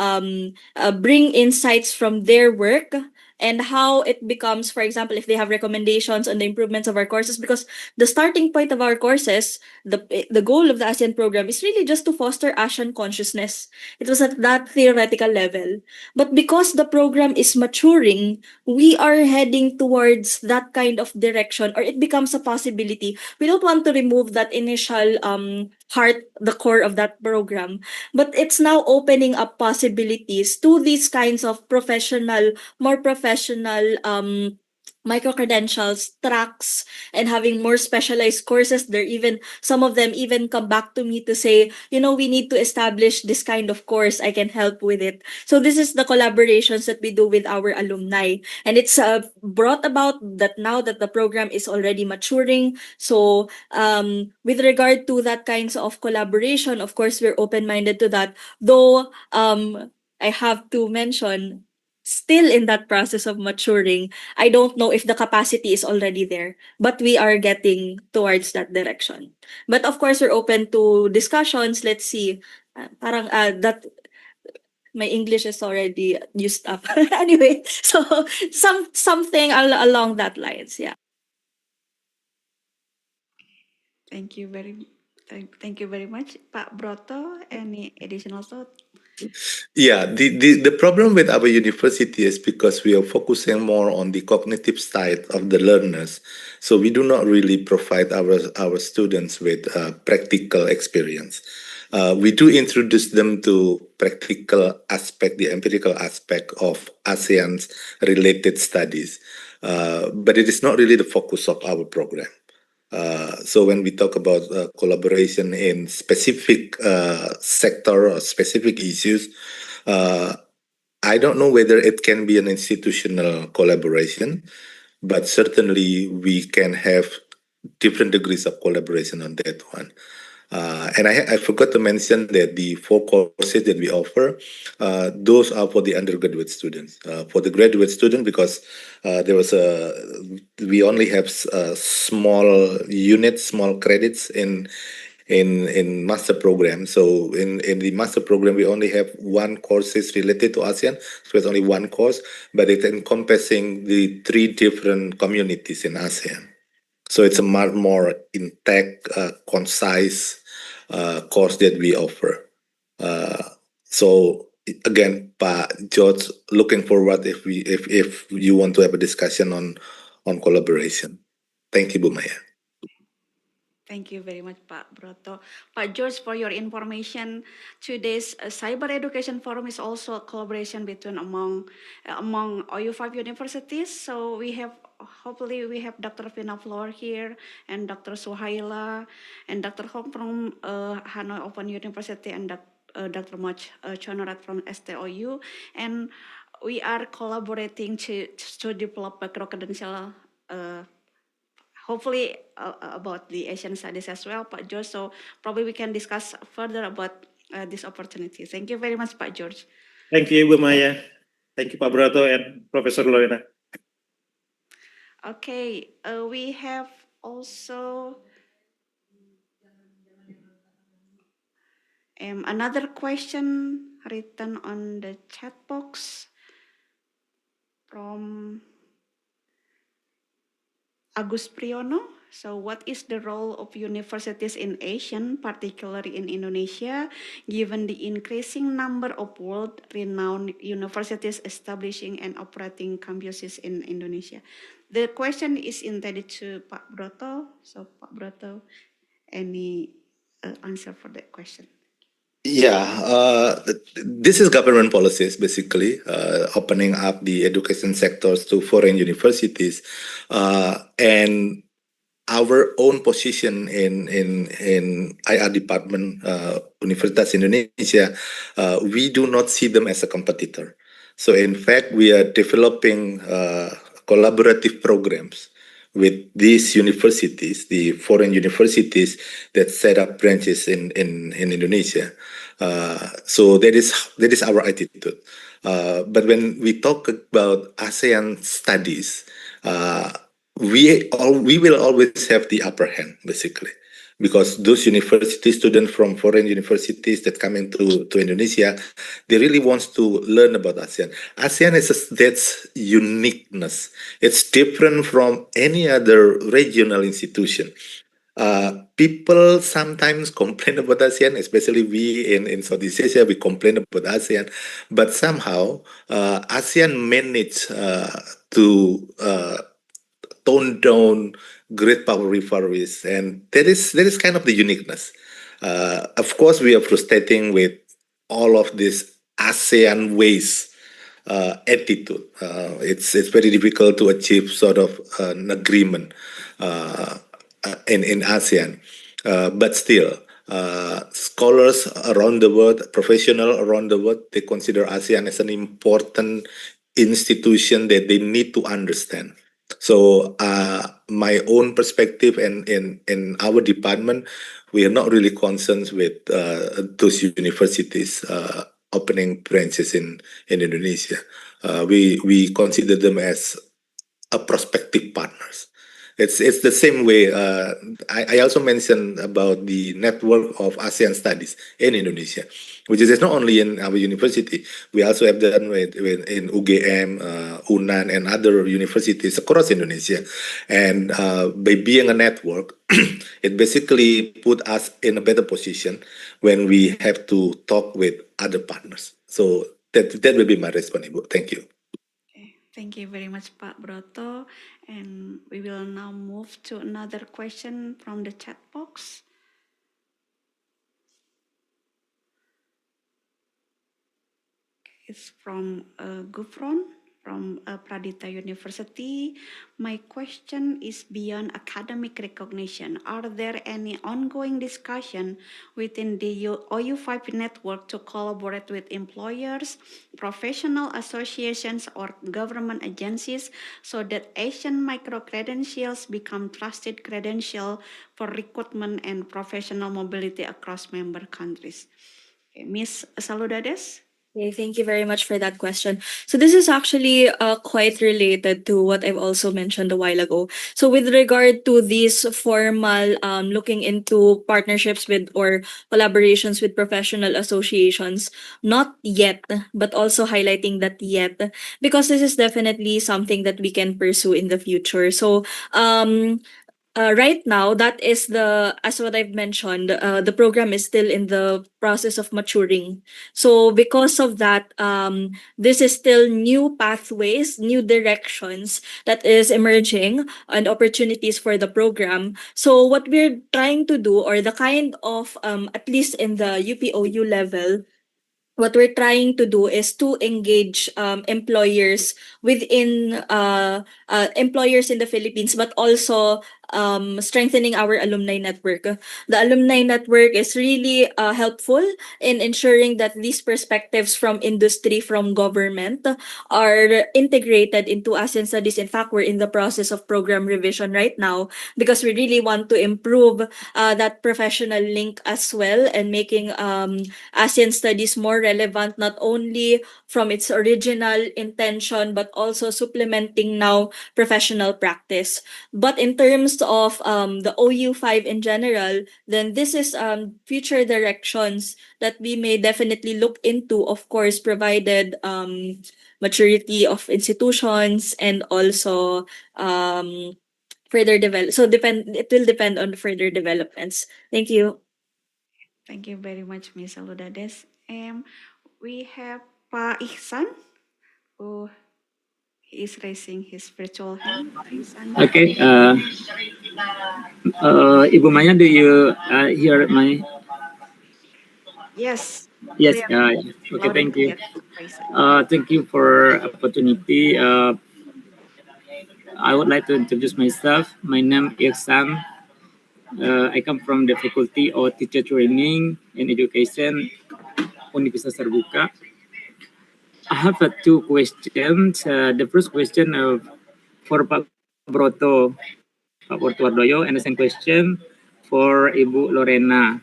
S12: bring insights from their work and how it becomes, for example, if they have recommendations on the improvements of our courses, because the starting point of our courses, the goal of the ASEAN program is really just to foster ASEAN consciousness. It was at that theoretical level. But because the program is maturing, we are heading towards that kind of direction, or it becomes a possibility. We don't want to remove that initial heart, the core of that program, but it's now opening up possibilities to these kinds of more professional micro-credentials tracks, and having more specialized courses. Some of them even come back to me to say, we need to establish this kind of course, I can help with it. So this is the collaborations that we do with our alumni, and it's brought about that now that the program is already maturing. So with regard to that kinds of collaboration, of course we're open-minded to that, though I have to mention, still in that process of maturing, I don't know if the capacity is already there, but we are getting towards that direction. But of course, we're open to discussions. Let's see. That my English is already used up. Anyway, so something along that lines. Yeah.
S9: Thank you thank you very much, Pak Broto. Any additional thought?
S13: Yeah, the problem with our university is because we are focusing more on the cognitive side of the learners. So we do not really provide our students with practical experience. We do introduce them to practical aspect, the empirical aspect of ASEAN's related studies. But it is not really the focus of our program. So when we talk about collaboration in specific sector or specific issues, I don't know whether it can be an institutional collaboration, but certainly we can have different degrees of collaboration on that one. And I forgot to mention that the 4 courses that we offer, those are for the undergraduate students. For the graduate student, because we only have small units, small credits in master program. So in the master program, we only have 1 course is related to ASEAN. So it's only 1 course, but it's encompassing the 3 different communities in ASEAN. So it's a much more intact, concise course that we offer. So again, Pak George, looking forward if you want to have a discussion on collaboration. Thank you, Bu Maya.
S9: Thank you very much, Pak Broto. Pak George, for your information, today's Cyber Education Forum is also a collaboration between among OU5 universities. So hopefully we have Dr. Vina Floor here, and Dr. Suhaila, and Dr. Hong from Hanoi Open University, and Dr. Mach Chonorat from STOU. And we are collaborating to develop micro-credential hopefully about the Asian studies as well, Pak George. So probably we can discuss further about this opportunity. Thank you very much, Pak George.
S14: Thank you, Bu Maya. Thank you, Pak Broto and Professor Lorena.
S9: Okay, we have also another question written on the chat box from Agus Priyono. So what is the role of universities in ASEAN, particularly in Indonesia, given the increasing number of world-renowned universities establishing and operating campuses in Indonesia? The question is intended to Pak Broto. So Pak Broto, any answer for that question?
S13: Yeah, this is government policies, basically, opening up the education sectors to foreign universities. And our own position in IR department, Universitas Indonesia, we do not see them as a competitor. So in fact, we are developing collaborative programs with these universities, the foreign universities that set up branches in Indonesia. So that is our attitude. But when we talk about ASEAN studies, we will always have the upper hand, basically. because those university students from foreign universities that come into to Indonesia, they really wants to learn about ASEAN. ASEAN is that's uniqueness. It's different from any other regional institution. People sometimes complain about ASEAN, especially we in Southeast Asia, we complain about ASEAN, but somehow ASEAN managed to tone down great power rivalries, and that is kind of the uniqueness. Of course, we are frustrating with all of this ASEAN ways attitude. It's very difficult to achieve sort of an agreement uh, in ASEAN, but still. Scholars around the world, professionals around the world, they consider ASEAN as an important institution that they need to understand. So my own perspective and in our department, we are not really concerned with those universities opening branches in Indonesia. We consider them as a prospective partners. It's the same way. I also mentioned about the network of ASEAN studies in Indonesia, which is not only in our university. We also have done with in UGM, UNAN, and other universities across Indonesia. And by being a network, it basically put us in a better position when we have to talk with other partners. So that will be my response, Ibu. Thank you.
S9: Thank you very much, Pak Broto. And we will now move to another question from the chat box. It's from Gufron from Pradita University. My question is beyond academic recognition. Are there any ongoing discussion within the OU5 network to collaborate with employers, professional associations, or government agencies so that Asian microcredentials become trusted credential for recruitment and professional mobility across member countries? Okay, Ms. Saludades?
S12: Okay, thank you very much for that question. So this is actually quite related to what I've also mentioned a while ago. So with regard to these formal looking into partnerships with or collaborations with professional associations, not yet, but also highlighting that yet, because this is definitely something that we can pursue in the future. So right now, that is as what I've mentioned, the program is still in the process of maturing. So because of that, this is still new pathways, new directions that is emerging and opportunities for the program. So what we're trying to do, or the kind of, at least in the UPOU level, what we're trying to do is to engage employers within employers in the Philippines, but also strengthening our alumni network. The alumni network is really helpful in ensuring that these perspectives from industry, from government, are integrated into ASEAN studies. In fact, we're in the process of program revision right now because we really want to improve that professional link as well, and making ASEAN studies more relevant, not only from its original intention, but also supplementing now professional practice. But in terms of the OU5 in general, then this is future directions that we may definitely look into, of course, provided maturity of institutions and also further develop. So it will depend on further developments. Thank you.
S9: Thank you very much, Ms. Saludades. We have Pak Ihsan, who is raising his virtual hand. Pak Ihsan.
S15: Okay. Ibu Maya, do you hear my?
S9: Yes.
S15: Yes.
S9: Clear.
S15: Okay.
S9: Loud and
S15: Thank you.
S9: clear, Pak Ihsan.
S15: Thank you for opportunity. I would like to introduce myself. My name is Sam. I come from the Faculty of Teacher Training and Education, Universitas Terbuka. I have two questions. The first question for Pak Broto, Pak Wardoyo, and the second question for Ibu Lorena.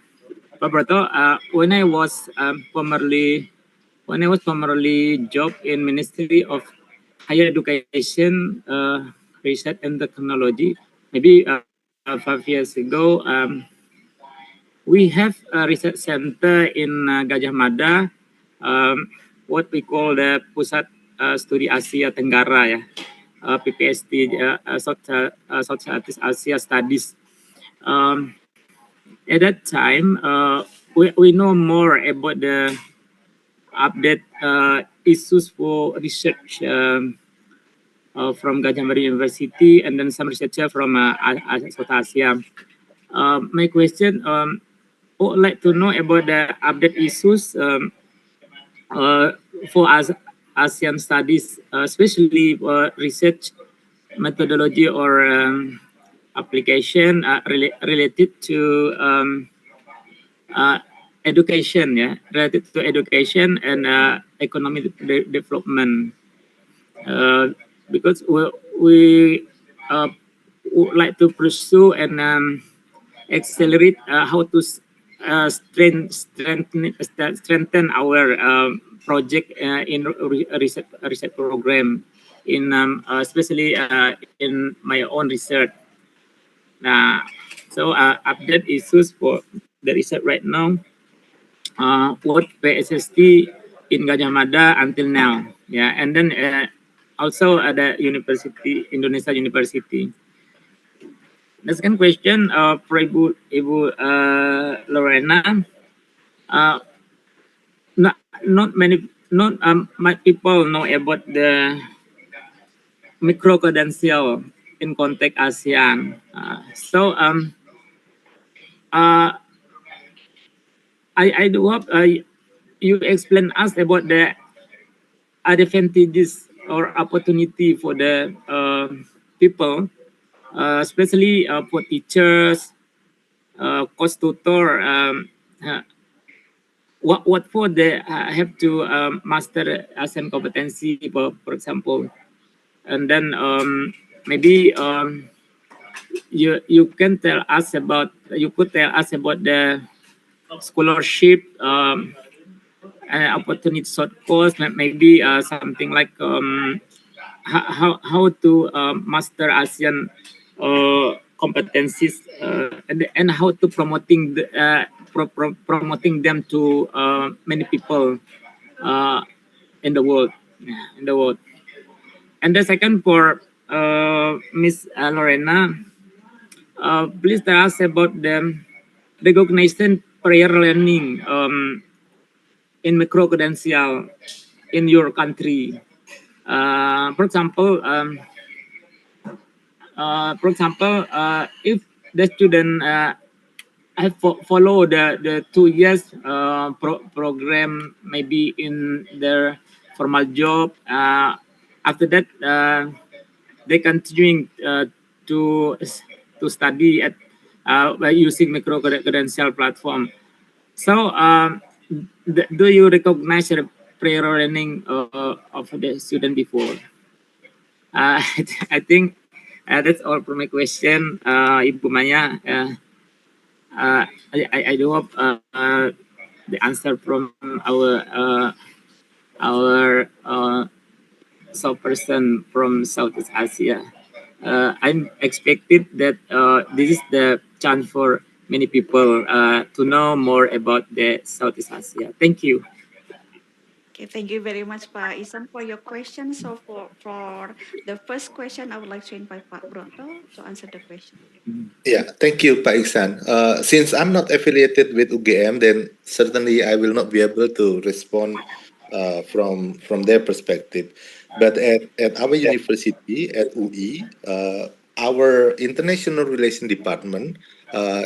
S15: Pak Broto, when I was formerly job in Ministry of Higher Education, Research and Technology, maybe 5 years ago, we have a research center in Gajah Mada, what we call the Pusat Studi Asia Tenggara, ya, PPST, Southeast Asia Studies. At that time, we know more about the update issues for research from Gajah Mada University, and then some researcher from South Asia. My question, I would like to know about the update issues for ASEAN studies, especially research methodology or application related to education, yeah, related to education and economic development. Because we would like to pursue and accelerate how to strengthen our project in research program, in especially in my own research. So update issues for the research right now. What PSST in Gajah Mada until now, yeah, and then also ada university, Indonesia University. The second question for Ibu Lorena, not much people know about the micro-credential in context ASEAN. So I do hope you explain us about the advantages or opportunity for the people, especially for teachers, course tutor, what for they have to master ASEAN competency, for example, and then maybe you can tell us about, you could tell us about the scholarship and opportunity short course, maybe something like how to master ASEAN competencies, and how to promoting promoting them to many people in the world, And the second for Miss Lorena, please tell us about the recognition prior learning in micro-credential in your country. For example, if the student have follow the 2 years program, maybe in their formal job, after that they continuing to study at by using micro-credential platform. So do you recognize the prior learning of the student before? I think that's all for my question, Ibu Maya. I do hope the answer from our South person from Southeast Asia. I'm expected that this is the chance for many people to know more about the Southeast Asia. Thank you.
S9: Okay, thank you very much, Pak Isan, for your question. So for the first question, I would like to invite Pak Broto to answer the question.
S13: Yeah, thank you, Pak Iksan. Since I'm not affiliated with UGM, then certainly I will not be able to respond from their perspective. But at our university, at UI, our international relation department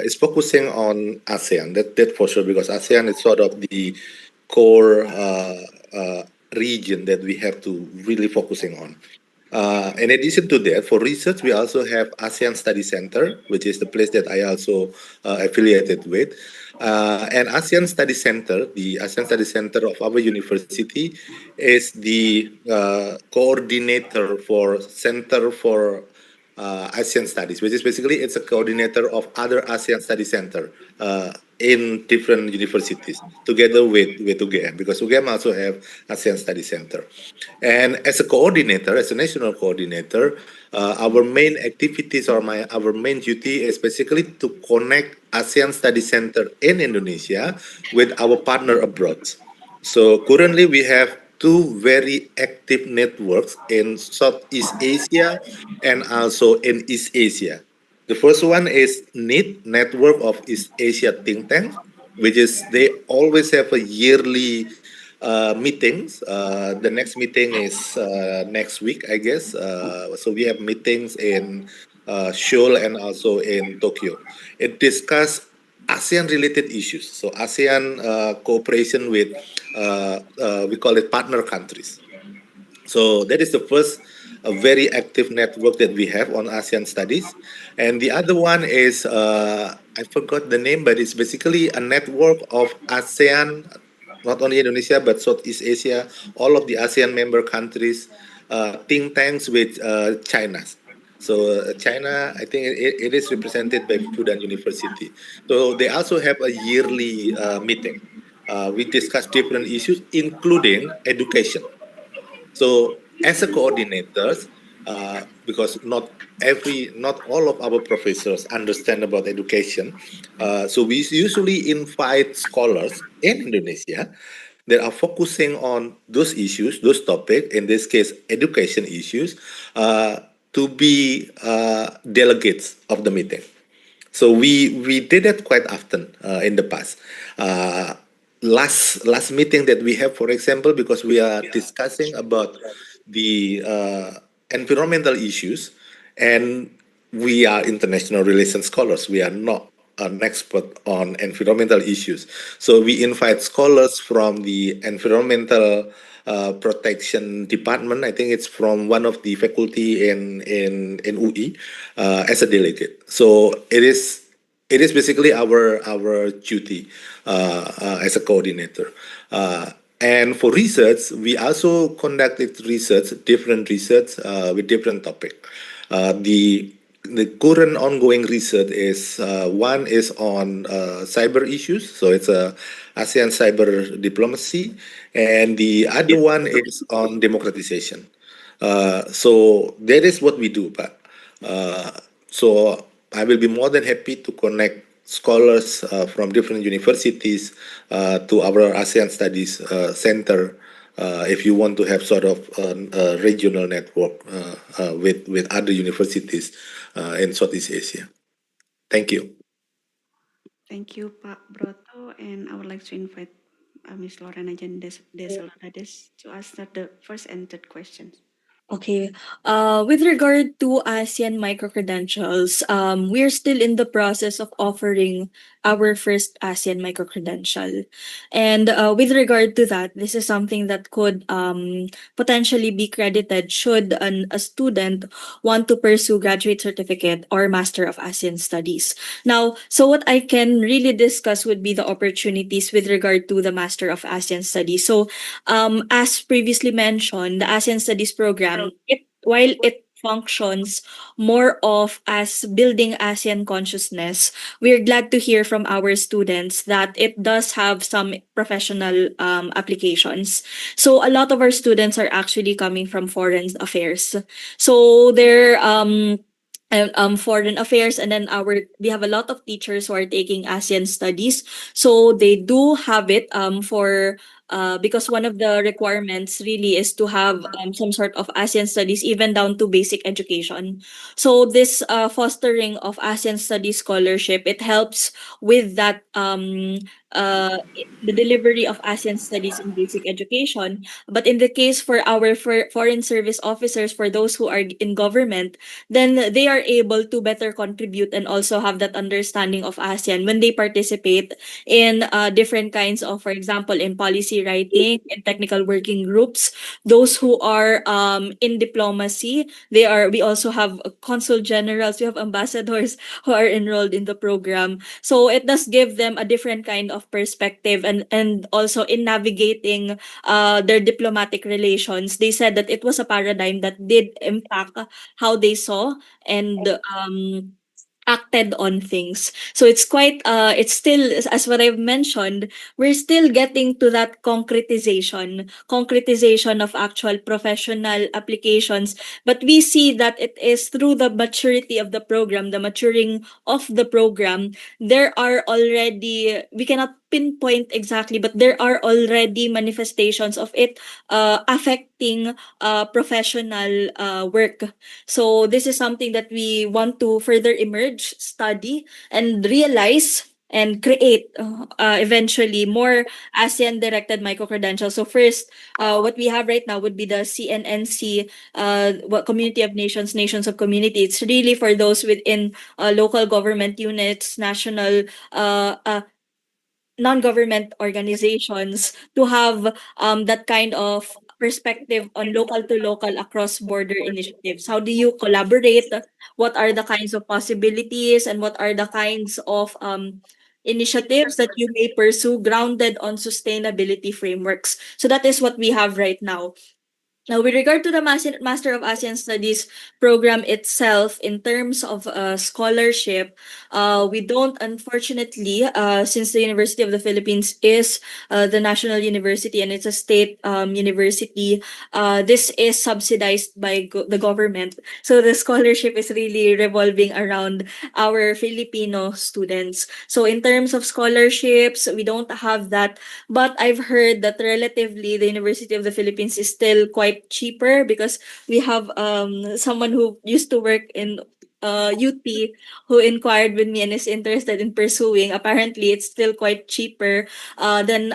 S13: is focusing on ASEAN. That for sure, because ASEAN is sort of the core region that we have to really focusing on. In addition to that, for research, we also have ASEAN Study Center, which is the place that I also affiliated with. And ASEAN Study Center, the ASEAN Study Center of our university, is the coordinator for Center for ASEAN Studies, which is basically it's a coordinator of other ASEAN Study Center in different universities together with UGM, because UGM also have ASEAN Study Center. And as a coordinator, as a national coordinator, our main activities or our main duty is basically to connect ASEAN Study Center in Indonesia with our partner abroad. So currently we have two very active networks in Southeast Asia and also in East Asia. The first one is NEAT, Network of East Asia Think Tanks, which is they always have a yearly meetings. The next meeting is next week, I guess. So we have meetings in Seoul and also in Tokyo. It discuss ASEAN-related issues. So ASEAN cooperation with, we call it partner countries. So that is the first very active network that we have on ASEAN studies. And the other one is, I forgot the name, but it's basically a network of ASEAN, not only Indonesia, but Southeast Asia, all of the ASEAN member countries, think tanks with China. So China, I think it is represented by Fudan University. So they also have a yearly meeting. We discuss different issues, including education. So as a coordinators, because not all of our professors understand about education, so we usually invite scholars in Indonesia that are focusing on those issues, those topics, in this case, education issues, to be delegates of the meeting. So we did it quite often in the past. Last meeting that we have, for example, because we are discussing about the environmental issues, and we are international relations scholars. We are not an expert on environmental issues. So we invite scholars from the environmental protection department. I think it's from one of the faculty in UI as a delegate. So it is basically our duty as a coordinator. And for research, we also conducted different research with different topic. The current ongoing research is one is on cyber issues, so it's a ASEAN cyber diplomacy, and the other one is on democratization. So that is what we do, Pak. So I will be more than happy to connect scholars from different universities to our ASEAN Studies Center if you want to have sort of a regional network with other universities in Southeast Asia. Thank you.
S9: Thank you, Pak Broto, and I would like to invite Ms. Lorena Jan Desel to answer the first and third questions.
S12: Okay. With regard to ASEAN microcredentials, we're still in the process of offering our first ASEAN microcredential. And with regard to that, this is something that could potentially be credited should a student want to pursue graduate certificate or Master of ASEAN Studies. Now, so what I can really discuss would be the opportunities with regard to the Master of ASEAN Studies. So as previously mentioned, the ASEAN Studies program, while it functions more of as building ASEAN consciousness, we're glad to hear from our students that it does have some professional applications. So a lot of our students are actually coming from foreign affairs. So they're foreign affairs, and then we have a lot of teachers who are taking ASEAN studies, so they do have it for because one of the requirements really is to have some sort of ASEAN studies, even down to basic education. So this fostering of ASEAN studies scholarship, it helps with that the delivery of ASEAN studies in basic education. But in the case for our foreign service officers, for those who are in government, then they are able to better contribute and also have that understanding of ASEAN when they participate in different kinds of, for example, in policy writing and technical working groups. Those who are in diplomacy, we also have consul generals, we have ambassadors who are enrolled in the program. So it does give them a different kind of perspective, and also in navigating their diplomatic relations, they said that it was a paradigm that did impact how they saw and acted on things. So it's quite it's still, as what I've mentioned, we're still getting to that concretization of actual professional applications, but we see that it is through the maturity of the program, the maturing of the program. There are already, we cannot pinpoint exactly, but there are already manifestations of it affecting professional work. So this is something that we want to further emerge, study, and realize and create eventually more ASEAN-directed micro-credentials. So first, what we have right now would be the CNNC, what Community of Nations, Nations of Community. It's really for those within local government units, national non-government organizations to have that kind of perspective on local to local across border initiatives. How do you collaborate? What are the kinds of possibilities and what are the kinds of initiatives that you may pursue grounded on sustainability frameworks? So that is what we have right now. Now, with regard to the Master of ASEAN Studies program itself, in terms of scholarship, we don't, unfortunately, since the University of the Philippines is the national university and it's a state university, this is subsidized by the government. So the scholarship is really revolving around our Filipino students. So in terms of scholarships, we don't have that, but I've heard that relatively the University of the Philippines is still quite cheaper because we have someone who used to work in UT who inquired with me and is interested in pursuing. Apparently, it's still quite cheaper than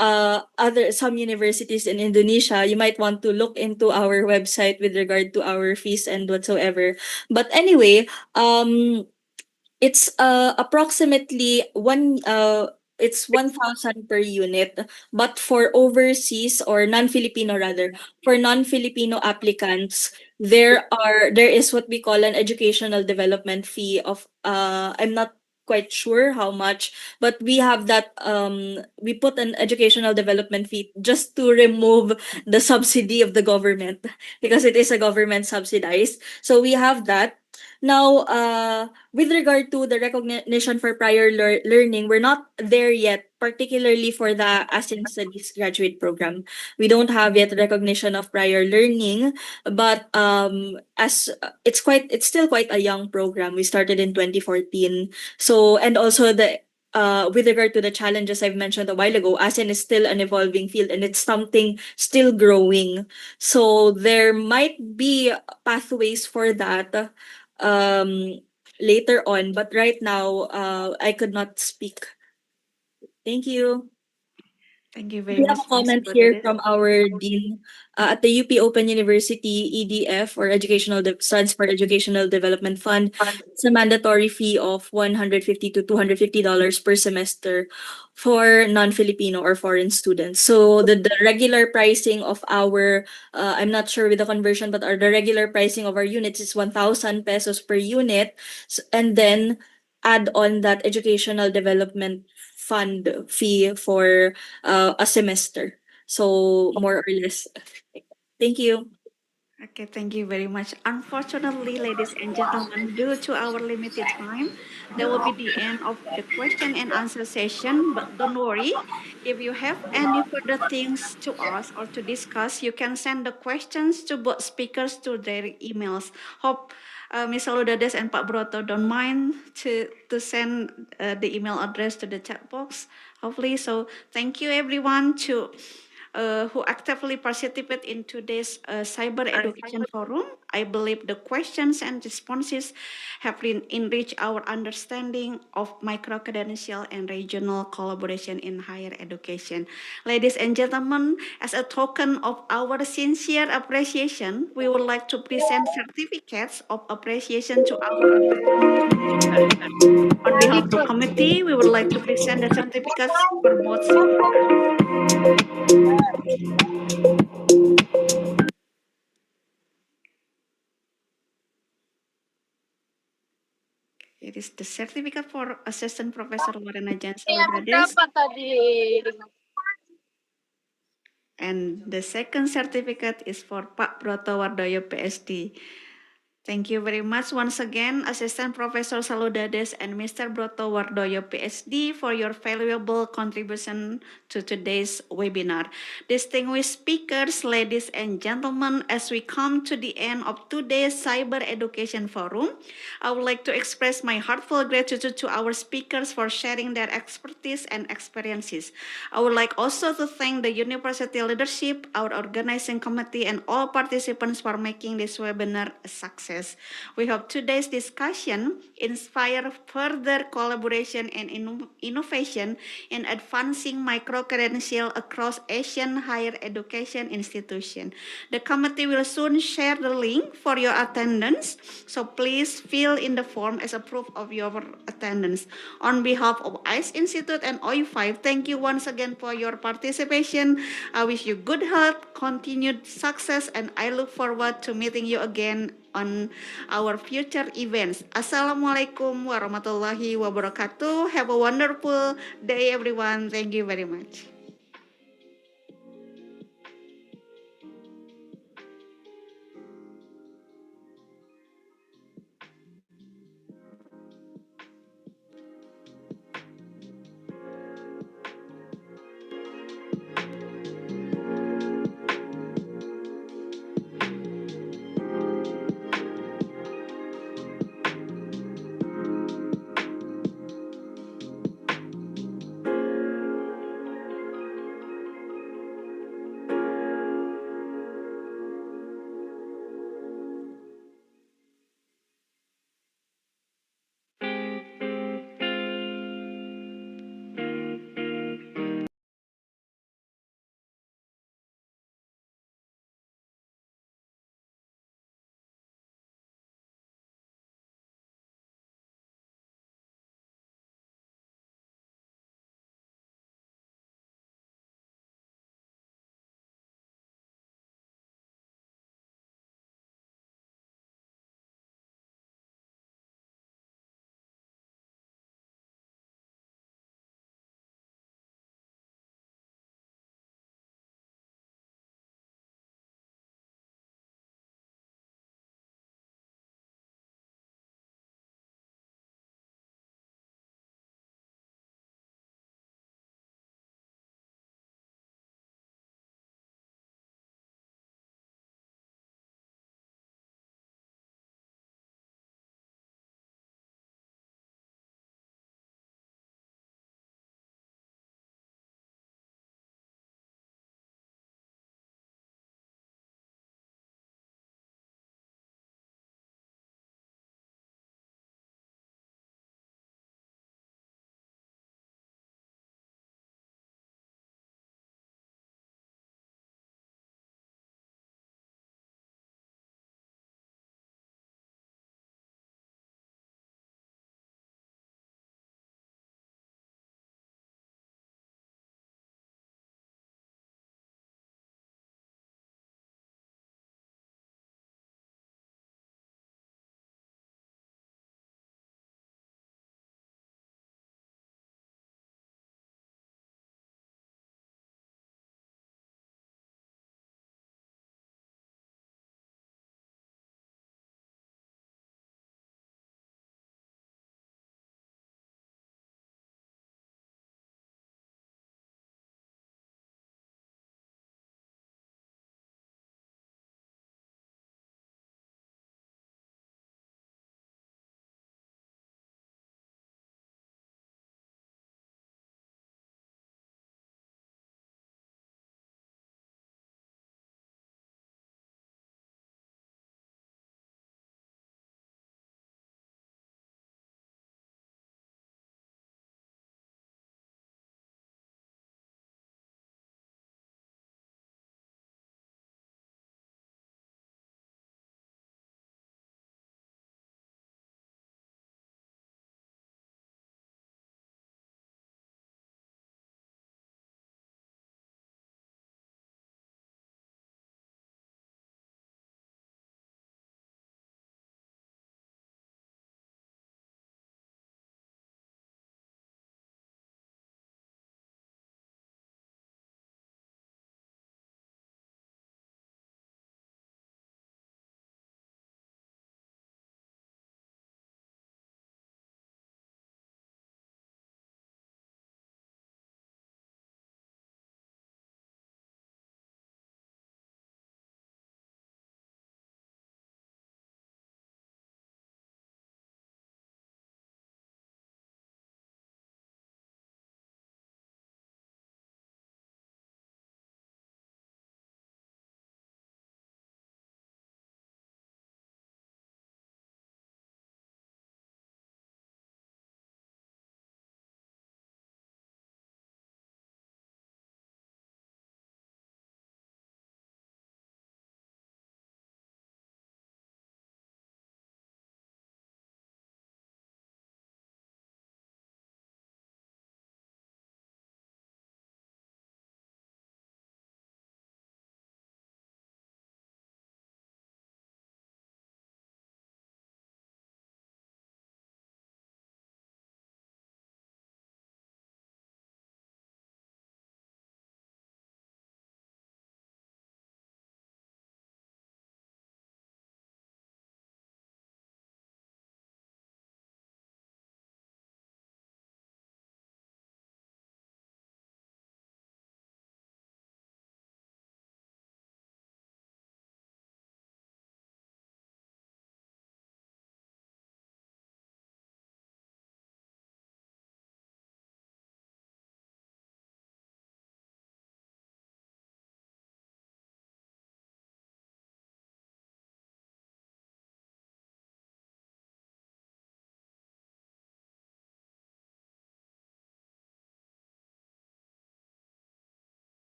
S12: other some universities in Indonesia. You might want to look into our website with regard to our fees and whatsoever. But anyway, it's approximately it's 1,000 per unit, but for overseas or non-Filipino rather, for non-Filipino applicants, there is what we call an educational development fee of I'm not quite sure how much, but we have that we put an educational development fee just to remove the subsidy of the government because it is a government subsidized. So we have that. Now, with regard to the recognition for prior learning, we're not there yet, particularly for the ASEAN Studies graduate program. We don't have yet recognition of prior learning, but as it's still quite a young program. We started in 2014. So, and also the with regard to the challenges I've mentioned a while ago, ASEAN is still an evolving field and it's something still growing. So there might be pathways for that later on, but right now I could not speak. Thank you.
S9: Thank you very
S12: We have
S9: much,
S12: a
S9: Ms.
S12: comment here
S9: Lourdes.
S12: from our dean at the UP Open University EDF, or Stands for Educational Development Fund. It's a mandatory fee of $150 to $250 per semester for non-Filipino or foreign students. So the regular pricing of our I'm not sure with the conversion, but the regular pricing of our units is 1,000 pesos per unit, and then add on that educational development fund fee for a semester. So more or less. Thank you.
S9: Okay, thank you very much. Unfortunately, ladies and gentlemen, due to our limited time, that will be the end of the question and answer session. But don't worry, if you have any further things to ask or to discuss, you can send the questions to both speakers to their emails. Hope Ms. Lourdes and Pak Broto don't mind to send the email address to the chat box, hopefully. So thank you everyone who actively participate in today's cyber education forum. I believe the questions and responses have enriched our understanding of micro-credential and regional collaboration in higher education. Ladies and gentlemen, as a token of our sincere appreciation, we would like to present certificates of appreciation to our speakers. On behalf of the committee, we would like to present the certificates for both speakers. It is the certificate for Assistant Professor Lorena Jansaludades. And the second certificate is for Pak Broto Wardoyo, PSD. Thank you very much once again, Assistant Professor Saludades and Mr. Broto Wardoyo, PhD, for your valuable contribution to today's webinar. Distinguished speakers, ladies and gentlemen, as we come to the end of today's Cyber Education Forum, I would like to express my heartfelt gratitude to our speakers for sharing their expertise and experiences. I would like also to thank the university leadership, our organizing committee, and all participants for making this webinar a success. We hope today's discussion inspire further collaboration and innovation in advancing micro-credential across Asian higher education institutions. The committee will soon share the link for your attendance, so please fill in the form as a proof of your attendance. On behalf of ICE Institute and OU5, thank you once again for your participation. I wish you good health, continued success, and I look forward to meeting you again on our future events. Assalamualaikum warahmatullahi wabarakatuh. Have a wonderful day, everyone. Thank you very much.